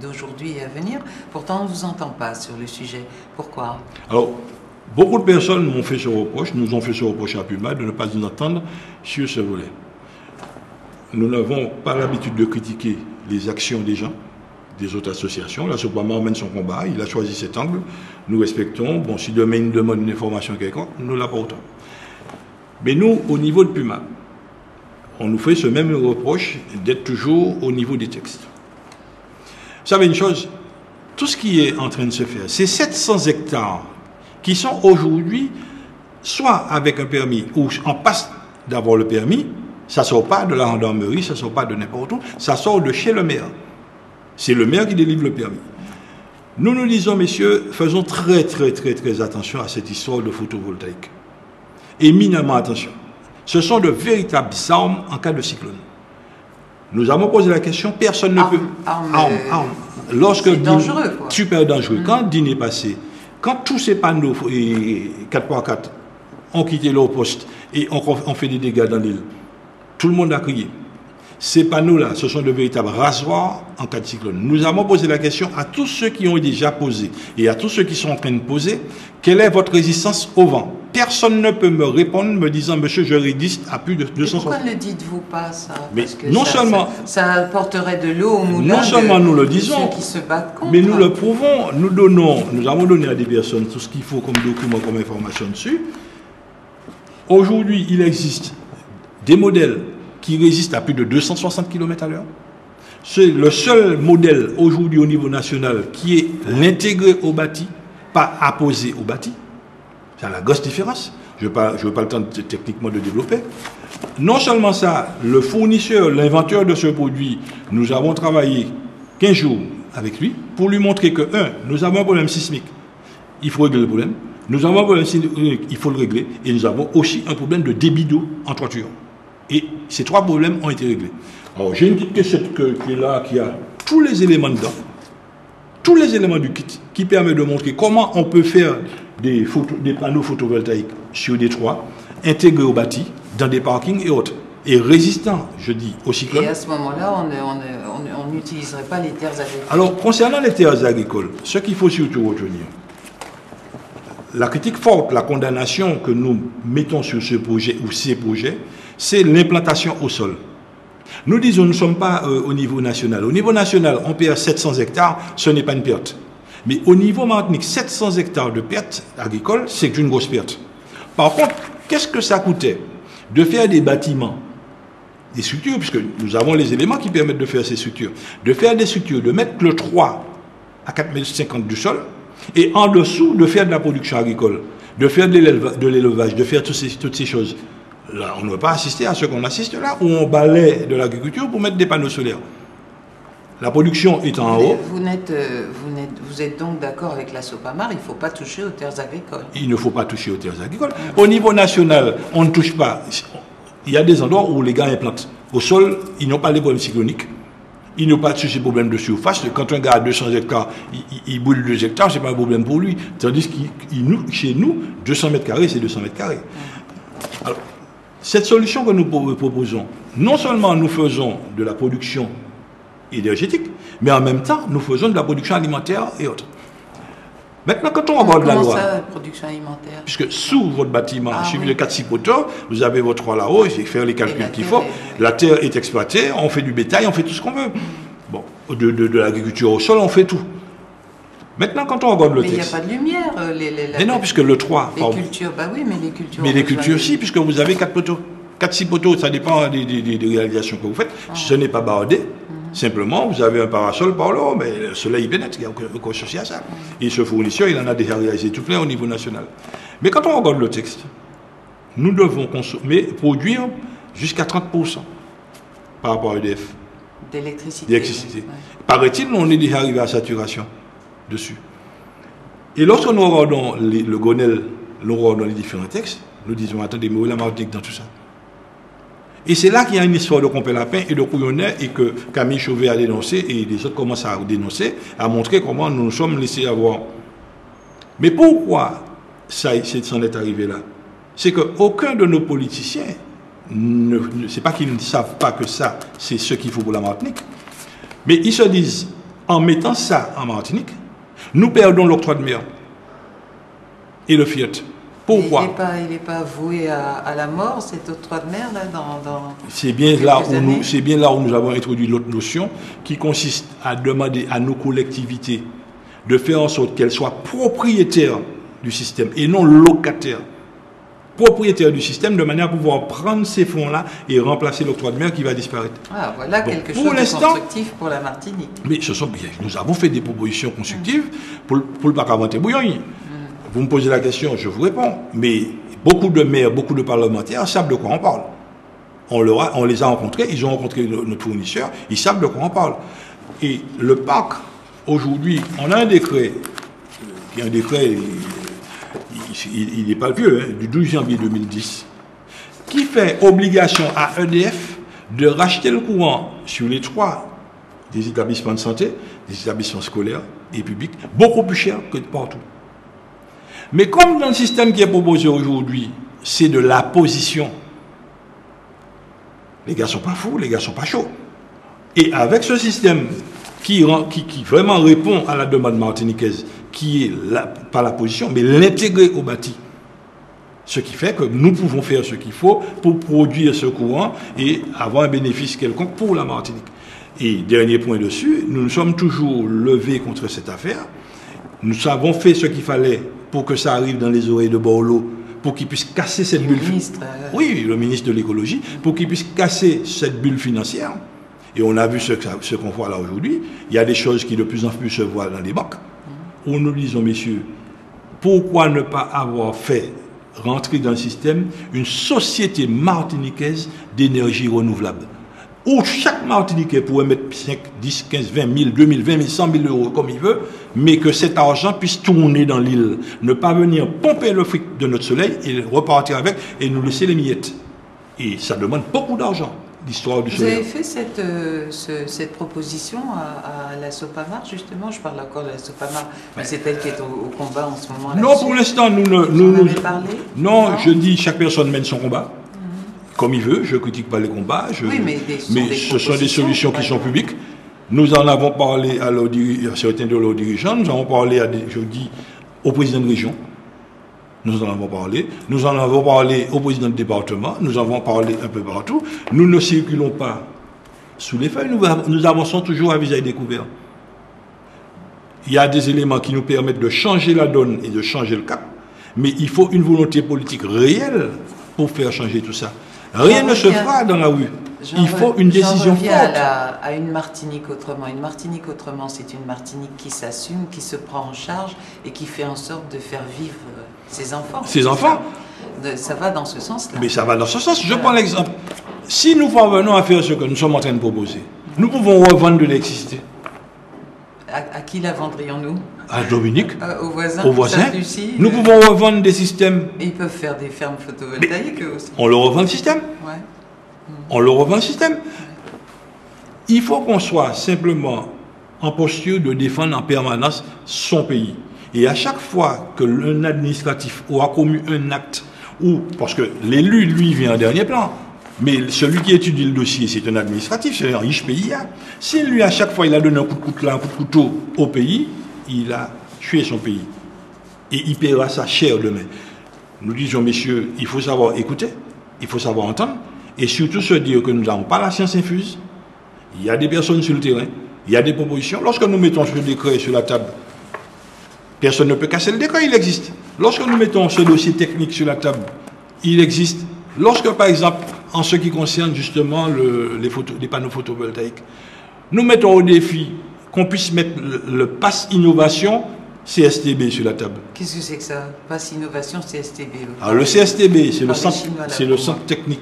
d'aujourd'hui et à venir. Pourtant, on ne vous entend pas sur le sujet. Pourquoi? Alors, beaucoup de personnes m'ont fait ce reproche, nous ont fait ce reproche à Puma, de ne pas nous entendre sur ce volet. Nous n'avons pas l'habitude de critiquer les actions des gens, des autres associations. La SOPAMAR mène son combat, il a choisi cet angle, nous respectons. Bon, si demain il demande une information quelconque, nous l'apportons. Mais nous, au niveau de Puma, on nous fait ce même reproche d'être toujours au niveau des textes. Vous savez une chose, tout ce qui est en train de se faire, c'est 700 hectares qui sont aujourd'hui soit avec un permis ou en passe d'avoir le permis. Ça ne sort pas de la gendarmerie, ça ne sort pas de n'importe où, ça sort de chez le maire. C'est le maire qui délivre le permis. Nous nous disons, messieurs, faisons très attention à cette histoire de photovoltaïque. Éminemment attention. Ce sont de véritables armes en cas de cyclone. Nous avons posé la question, personne ne peut... Armes. C'est dangereux, quoi. Super dangereux. Quand le dîner est passé, quand tous ces panneaux 4x4 ont quitté leur poste et on fait des dégâts dans l'île, tout le monde a crié. Ces panneaux-là, ce sont de véritables rasoirs en cas de cyclone. Nous avons posé la question à tous ceux qui ont déjà posé et à tous ceux qui sont en train de poser, quelle est votre résistance au vent? Personne ne peut me répondre me disant, monsieur, je résiste à plus de 260. Pourquoi ne dites-vous pas ça? Mais parce que non seulement... Ça apporterait de l'eau au moulin. Non seulement nous le disons, ceux qui se battent contre. mais nous le prouvons. Nous avons donné à des personnes tout ce qu'il faut comme document, comme information dessus. Aujourd'hui, il existe des modèles qui résistent à plus de 260 km à l'heure. C'est le seul modèle aujourd'hui au niveau national qui est l'intégré au bâti, pas apposé au bâti. C'est la grosse différence. Je veux pas le temps techniquement de développer. Non seulement ça, le fournisseur, l'inventeur de ce produit, nous avons travaillé 15 jours avec lui pour lui montrer que, nous avons un problème sismique. Il faut régler le problème. Nous avons un problème sismique, il faut le régler. Et nous avons aussi un problème de débit d'eau en toiture. Et ces 3 problèmes ont été réglés. Alors, j'ai une petite cassette qui est là, qui a tous les éléments dedans, tous les éléments du kit, qui permet de montrer comment on peut faire des panneaux photovoltaïques sur des toits, intégrés au bâti, dans des parkings et autres, et résistants, je dis, au cyclone. Et à ce moment-là, on n'utiliserait pas les terres agricoles. Alors, concernant les terres agricoles, ce qu'il faut surtout retenir, la critique forte, la condamnation que nous mettons sur ce projet ou ces projets, c'est l'implantation au sol. Nous disons, nous ne sommes pas au niveau national. Au niveau national, on perd 700 hectares, ce n'est pas une perte. Mais au niveau Martinique, 700 hectares de perte agricole, c'est une grosse perte. Par contre, qu'est-ce que ça coûtait de faire des bâtiments, des structures, puisque nous avons les éléments qui permettent de faire ces structures, de faire des structures, de mettre le 3 à 4,50 m du sol, et en dessous, de faire de la production agricole, de faire de l'élevage, de faire toutes ces choses. Là, on ne va pas assister à ce qu'on assiste là, où on balaie de l'agriculture pour mettre des panneaux solaires. La production est en haut. Vous êtes donc d'accord avec la Sopamar, il ne faut pas toucher aux terres agricoles. Il ne faut pas toucher aux terres agricoles. Au niveau national, on ne touche pas. Il y a des endroits où les gars implantent. Au sol, ils n'ont pas les problèmes cycloniques. Ils n'ont pas de ces problèmes de surface. Quand un gars a 200 hectares, il brûle 2 hectares, ce n'est pas un problème pour lui. Tandis que chez nous, 200 mètres carrés, c'est 200 mètres carrés. Alors, cette solution que nous proposons, non seulement nous faisons de la production énergétique, mais en même temps, nous faisons de la production alimentaire et autres. Maintenant, quand on regarde la loi... Comment ça, la production alimentaire? Puisque sous votre bâtiment, suivi de 4-6 poteaux, vous avez votre toit là-haut, il faut faire les calculs qu'il faut. La terre est exploitée, on fait du bétail, on fait tout ce qu'on veut. Bon, de l'agriculture au sol, on fait tout. Maintenant, quand on regarde le texte... Mais il n'y a pas de lumière. Mais non, puisque le 3... Les cultures, bah oui, mais les cultures... Mais les cultures aussi, puisque vous avez 4 poteaux. 4-6 poteaux, ça dépend des réalisations que vous faites. Ce n'est pas bardé. Simplement, vous avez un parasol par là, mais le soleil pénètre, il n'y a aucun souci à ça. Et ce fournisseur, il en a déjà réalisé tout plein au niveau national. Mais quand on regarde le texte, nous devons produire jusqu'à 30% par rapport à EDF. D'électricité. Ouais. Paraît-il, on est déjà arrivé à saturation dessus. Et lorsque nous regardons le Gonel, nous regardons les différents textes, nous disons, attendez, mais où est la Martinique dans tout ça? Et c'est là qu'il y a une histoire de Compé-Lapin et de Couillonnet et que Camille Chauvet a dénoncé et les autres commencent à dénoncer, à montrer comment nous nous sommes laissés avoir. Mais pourquoi ça s'en est arrivé là? C'est qu'aucun de nos politiciens, c'est pas qu'ils ne savent pas que ça, c'est ce qu'il faut pour la Martinique, mais ils se disent, en mettant ça en Martinique, nous perdons l'octroi de mer et le Fiat. Pourquoi? Il n'est pas voué à la mort, cet octroi de mer, là, dans c'est bien là où nous avons introduit l'autre notion qui consiste à demander à nos collectivités de faire en sorte qu'elles soient propriétaires du système et non locataires. Propriétaires du système de manière à pouvoir prendre ces fonds-là et remplacer l'octroi de mer qui va disparaître. Ah, voilà quelque chose de constructif pour la Martinique. Mais nous avons fait des propositions constructives pour le parc inventer bouillon. Vous me posez la question, je vous réponds. Mais beaucoup de maires, beaucoup de parlementaires savent de quoi on parle. On les a rencontrés, ils ont rencontré notre fournisseur, ils savent de quoi on parle. Et le parc, aujourd'hui, on a un décret, qui est un décret, il n'est pas vieux, du 12 janvier 2010, qui fait obligation à EDF de racheter le courant sur les 3 des établissements de santé, des établissements scolaires et publics, beaucoup plus cher que partout. Mais comme dans le système qui est proposé aujourd'hui, c'est de la position, Les gars sont pas fous, les gars sont pas chauds. Et avec ce système qui vraiment répond à la demande martiniquaise, qui est pas la position, mais l'intégrer au bâti. Ce qui fait que nous pouvons faire ce qu'il faut pour produire ce courant et avoir un bénéfice quelconque pour la Martinique. Et dernier point dessus, nous nous sommes toujours levés contre cette affaire. Nous avons fait ce qu'il fallait pour que ça arrive dans les oreilles de Borloo, pour qu'il puisse casser cette bulle financière. Oui, le ministre de l'écologie, pour qu'il puisse casser cette bulle financière. Et on a vu ce qu'on voit là aujourd'hui. Il y a des choses qui de plus en plus se voient dans les banques, où nous disons, messieurs, pourquoi ne pas avoir fait rentrer dans le système une société martiniquaise d'énergie renouvelable, où chaque Martiniquais pourrait mettre 5, 10, 15, 20 000, 2 000, 20 000, 100 000 euros comme il veut, mais que cet argent puisse tourner dans l'île, ne pas venir pomper le fric de notre soleil et repartir avec et nous laisser les miettes. Et ça demande beaucoup d'argent, l'histoire du soleil. Vous avez fait cette proposition à la Sopamar, justement? Je parle encore de la Sopamar, mais c'est elle qui est au combat en ce moment. Non, pour l'instant, nous en avez parlé? Non, je dis chaque personne mène son combat. Comme il veut, je ne critique pas les combats, oui, mais ce sont des solutions qui sont publiques. Nous en avons parlé à certains de leurs dirigeants, nous avons parlé, au président de région, nous en avons parlé au président de département, nous en avons parlé un peu partout. Nous ne circulons pas sous les feuilles, nous avançons toujours à visage découvert. Il y a des éléments qui nous permettent de changer la donne et de changer le cap, mais il faut une volonté politique réelle pour faire changer tout ça. Rien ne se fera dans la rue. Il faut une décision forte. À une Martinique autrement. Une Martinique autrement, c'est une Martinique qui s'assume, qui se prend en charge et qui fait en sorte de faire vivre ses enfants. Ses enfants. Ça va dans ce sens-là. Mais ça va dans ce sens. Je prends l'exemple. Si nous parvenons à faire ce que nous sommes en train de proposer, nous pouvons revendre de l'électricité. À qui la vendrions-nous? À Dominique, aux voisins. Nous pouvons revendre des systèmes. Et ils peuvent faire des fermes photovoltaïques aussi. On leur revend le système. Ouais. On leur revend le système. Il faut qu'on soit simplement en posture de défendre en permanence son pays. Et à chaque fois que l'un administratif aura commis un acte, parce que l'élu, lui, vient en dernier plan, mais celui qui étudie le dossier, c'est un administratif, c'est un riche pays. Si lui, à chaque fois, il a donné un coup de couteau au pays, il a tué son pays. Et il paiera sa chair demain. Nous disons, messieurs, il faut savoir écouter, il faut savoir entendre, et surtout se dire que nous n'avons pas la science infuse. Il y a des personnes sur le terrain, il y a des propositions. Lorsque nous mettons ce décret sur la table, personne ne peut casser le décret, il existe. Lorsque nous mettons ce dossier technique sur la table, il existe. Lorsque, par exemple, en ce qui concerne justement les panneaux photovoltaïques, nous mettons au défi qu'on puisse mettre le pass innovation CSTB sur la table. Qu'est-ce que c'est que ça? Pass innovation CSTB. Alors le CSTB, c'est le centre technique.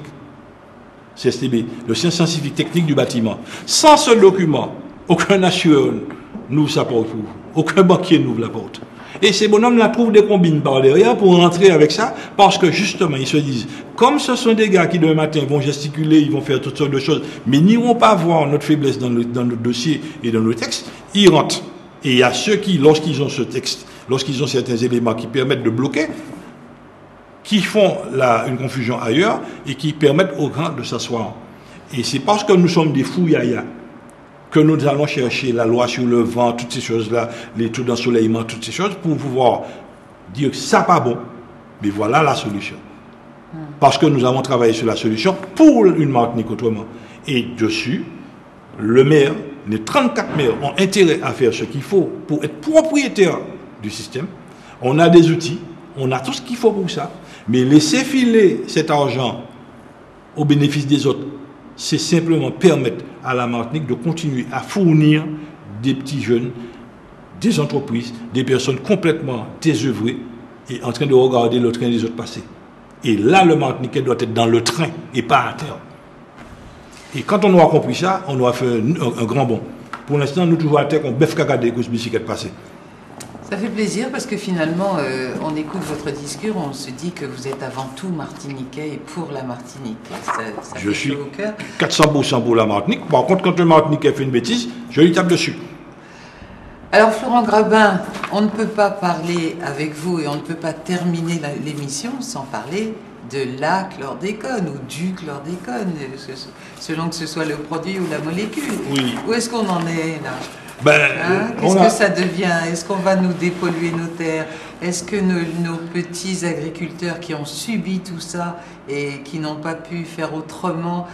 CSTB, le centre scientifique technique du bâtiment. Sans ce document, aucun assureur n'ouvre sa porte pour vous. Aucun banquier n'ouvre la porte. Et ces bonhommes-là trouvent des combines par derrière pour rentrer avec ça, parce que justement, ils se disent, comme ce sont des gars qui demain matin vont gesticuler, ils vont faire toutes sortes de choses, mais n'iront pas voir notre faiblesse dans notre dossier et dans nos textes, ils rentrent. Et il y a ceux qui, lorsqu'ils ont ce texte, lorsqu'ils ont certains éléments qui permettent de bloquer, qui font une confusion ailleurs et qui permettent aux grands de s'asseoir. Et c'est parce que nous sommes des fous yaya que nous allons chercher la loi sur le vent, toutes ces choses-là, les taux d'ensoleillement, toutes ces choses, pour pouvoir dire que ça pas bon, mais voilà la solution. Parce que nous avons travaillé sur la solution pour une Martinique autrement. Et dessus, le maire, les 34 maires ont intérêt à faire ce qu'il faut pour être propriétaire du système. On a des outils, on a tout ce qu'il faut pour ça, mais laisser filer cet argent au bénéfice des autres, c'est simplement permettre à la Martinique de continuer à fournir des petits jeunes, des entreprises, des personnes complètement désœuvrées et en train de regarder le train des autres passer. Et là, le Martiniquais doit être dans le train et pas à terre. Et quand on aura compris ça, on aura fait un grand bond. Pour l'instant, nous toujours à terre, on bœuf cagade que ce bicyclette passé. Ça fait plaisir parce que finalement, on écoute votre discours, on se dit que vous êtes avant tout martiniquais et pour la Martinique. Ça je suis au cœur. 400% pour la Martinique. Par contre, quand le Martiniquais fait une bêtise, je lui tape dessus. Alors, Florent Grabin, on ne peut pas parler avec vous et on ne peut pas terminer l'émission sans parler de la chlordécone ou du chlordécone, selon que ce soit le produit ou la molécule. Oui. Où est-ce qu'on en est là? Ben, Qu'est-ce que ça devient? Est-ce qu'on va nous dépolluer nos terres? Est-ce que nos petits agriculteurs qui ont subi tout ça et qui n'ont pas pu faire autrement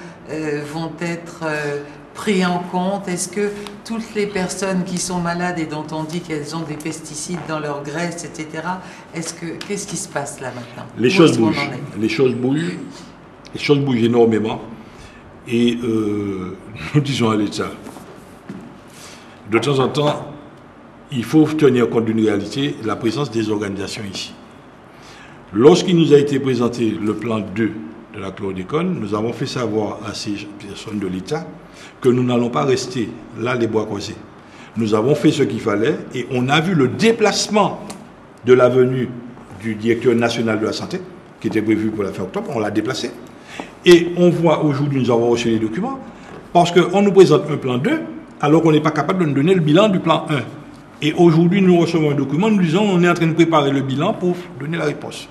vont être pris en compte? Est-ce que toutes les personnes qui sont malades et dont on dit qu'elles ont des pesticides dans leur graisse, etc., qu'est-ce qui se passe là maintenant? Les choses bougent. Les choses bougent. Les choses bougent énormément. Et nous disons à l'État, de temps en temps, il faut tenir compte d'une réalité, la présence des organisations ici. Lorsqu'il nous a été présenté le plan 2 de la chlordécone, nous avons fait savoir à ces personnes de l'État que nous n'allons pas rester là les bois croisés. Nous avons fait ce qu'il fallait et on a vu le déplacement de la venue du directeur national de la santé, qui était prévu pour la fin octobre, on l'a déplacé. Et on voit aujourd'hui, nous avons reçu les documents, parce qu'on nous présente un plan 2, alors qu'on n'est pas capable de nous donner le bilan du plan 1. Et aujourd'hui, nous recevons un document, nous disons on est en train de préparer le bilan pour donner la réponse.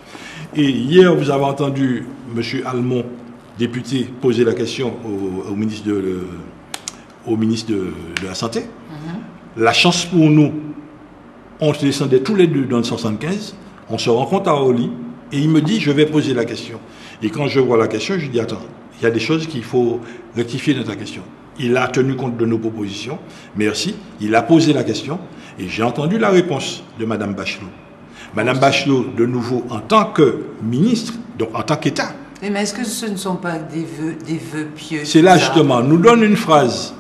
Et hier, vous avez entendu M. Almond, député, poser la question au ministre de la Santé. La chance pour nous, on se descendait tous les deux dans le 175, on se rencontre à Orly, et il me dit, je vais poser la question. Et quand je vois la question, je dis, attends, il y a des choses qu'il faut rectifier dans ta question. Il a tenu compte de nos propositions, merci, il a posé la question, et j'ai entendu la réponse de Mme Bachelot. Mme Bachelot, de nouveau, en tant que ministre, donc en tant qu'État. Mais est-ce que ce ne sont pas des vœux pieux? C'est là, justement, nous donne une phrase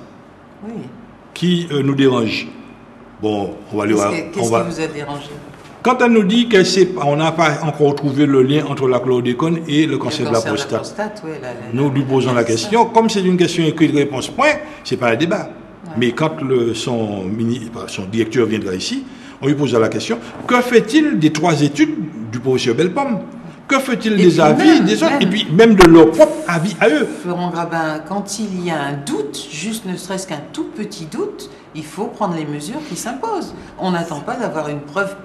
qui nous dérange. Bon, on va lui... Qu'est-ce qui vous a dérangé? Quand elle nous dit qu'on n'a pas encore trouvé le lien entre la chlordécone et le cancer de la prostate, nous lui posons la question. Comme c'est une question écrite, réponse point, ce n'est pas un débat. Ouais. Mais quand son directeur viendra ici, on lui posera la question, que fait-il des 3 études du professeur Bellepomme? Que fait-il des avis des autres? Et puis même de leur propre avis à eux. Florent Grabin, quand il y a un doute, juste ne serait-ce qu'un tout petit doute, il faut prendre les mesures qui s'imposent. On n'attend pas d'avoir une preuve.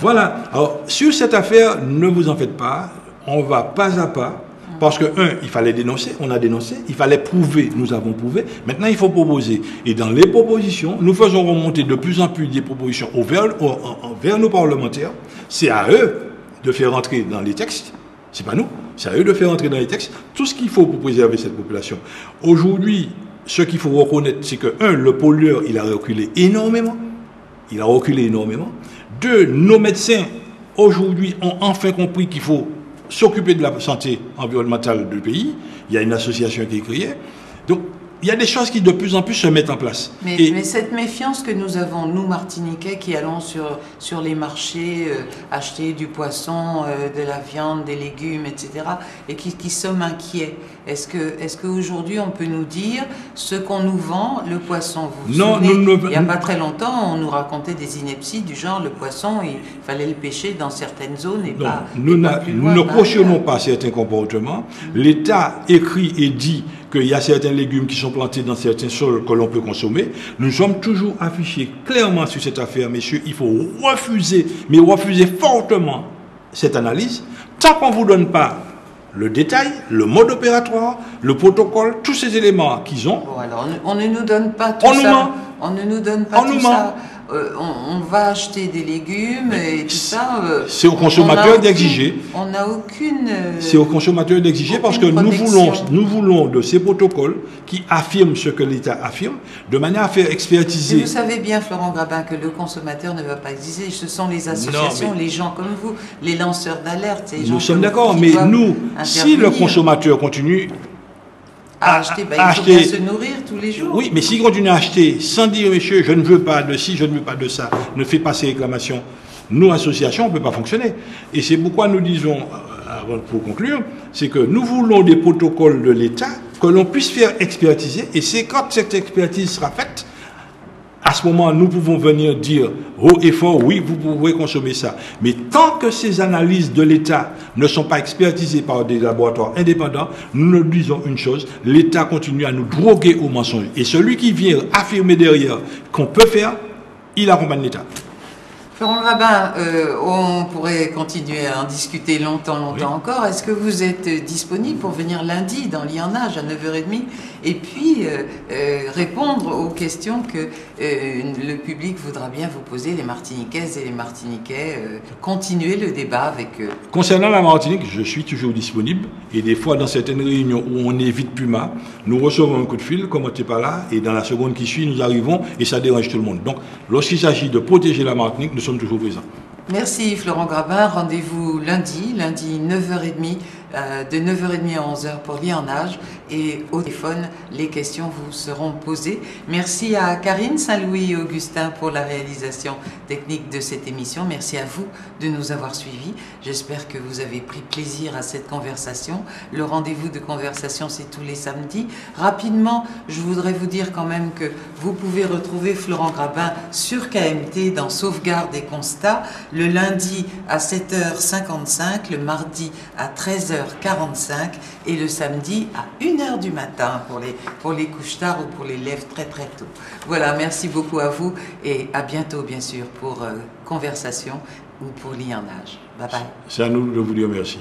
Voilà. Alors, sur cette affaire, ne vous en faites pas. On va pas à pas. Parce que, il fallait dénoncer, on a dénoncé. Il fallait prouver, nous avons prouvé. Maintenant, il faut proposer. Et dans les propositions, nous faisons remonter de plus en plus des propositions vers nos parlementaires. C'est à eux de faire entrer dans les textes. C'est pas nous. C'est à eux de faire entrer dans les textes tout ce qu'il faut pour préserver cette population. Aujourd'hui, ce qu'il faut reconnaître, c'est que, le pollueur, il a reculé énormément. Il a reculé énormément. 2, nos médecins, aujourd'hui, ont enfin compris qu'il faut s'occuper de la santé environnementale du pays. Il y a une association qui est créée. Donc, il y a des choses qui de plus en plus se mettent en place. Mais cette méfiance que nous avons, nous Martiniquais, qui allons sur les marchés acheter du poisson, de la viande, des légumes, etc., et qui sommes inquiets, est-ce qu'aujourd'hui on peut nous dire ce qu'on nous vend, le poisson? Il n'y a pas très longtemps, on nous racontait des inepties du genre le poisson, il fallait le pêcher dans certaines zones et non, pas. Nous ne cautionnons pas certains comportements. L'État écrit et dit qu'il y a certains légumes qui sont plantés dans certains sols que l'on peut consommer. Nous sommes toujours affichés clairement sur cette affaire, messieurs. Il faut refuser, mais refuser fortement cette analyse, tant qu'on ne vous donne pas le détail, le mode opératoire, le protocole, tous ces éléments qu'ils ont. Bon, alors, on ne nous donne pas tout ça. On ne nous donne pas tout ça. On va acheter des légumes et tout ça. C'est au consommateur d'exiger. On n'a aucune. C'est au consommateur d'exiger parce que nous voulons de ces protocoles qui affirment ce que l'État affirme, de manière à faire expertiser. Mais vous savez bien, Florent Grabin, que le consommateur ne va pas exiger. Ce sont les associations, les gens comme vous, les lanceurs d'alerte. Nous sommes d'accord, mais nous, si le consommateur continue à acheter, il faut bien se nourrir tous les jours. Oui, mais s'il continue à acheter sans dire, monsieur, je ne veux pas de ci, je ne veux pas de ça, ne fait pas ces réclamations, nous, associations, on ne peut pas fonctionner. Et c'est pourquoi nous disons, pour conclure, c'est que nous voulons des protocoles de l'État que l'on puisse faire expertiser, et c'est quand cette expertise sera faite, à ce moment, nous pouvons venir dire haut et fort, oui, vous pouvez consommer ça. Mais tant que ces analyses de l'État ne sont pas expertisées par des laboratoires indépendants, nous ne disons une chose, l'État continue à nous droguer au mensonge. Et celui qui vient affirmer derrière qu'on peut faire, il accompagne l'État. Florent Grabin, on pourrait continuer à en discuter longtemps Oui. encore. Est-ce que vous êtes disponible pour venir lundi dans l'INAGE à 9h30 et puis répondre aux questions que le public voudra bien vous poser, les Martiniquaises et les Martiniquais, continuer le débat avec eux? Concernant la Martinique, je suis toujours disponible et des fois dans certaines réunions où on évite Puma, nous recevons un coup de fil, commentez pas là, et dans la seconde qui suit, nous arrivons et ça dérange tout le monde. Donc, lorsqu'il s'agit de protéger la Martinique, nous sommes toujours présents. Merci Florent Grabin. Rendez-vous lundi 9h30, de 9h30 à 11h pour l'INAGE et au téléphone, les questions vous seront posées. Merci à Karine Saint-Louis-Augustin pour la réalisation technique de cette émission. Merci à vous de nous avoir suivis. J'espère que vous avez pris plaisir à cette conversation. Le rendez-vous de conversation, c'est tous les samedis. Rapidement, je voudrais vous dire quand même que vous pouvez retrouver Florent Grabin sur KMT dans Sauvegarde et Constat, le lundi à 7h55, le mardi à 13h45 et le samedi à 1h du matin pour les couches tard ou pour les lèvres très très tôt. Voilà, merci beaucoup à vous et à bientôt bien sûr pour Conversation ou pour l'INAGE. Bye bye. C'est à nous de vous dire merci.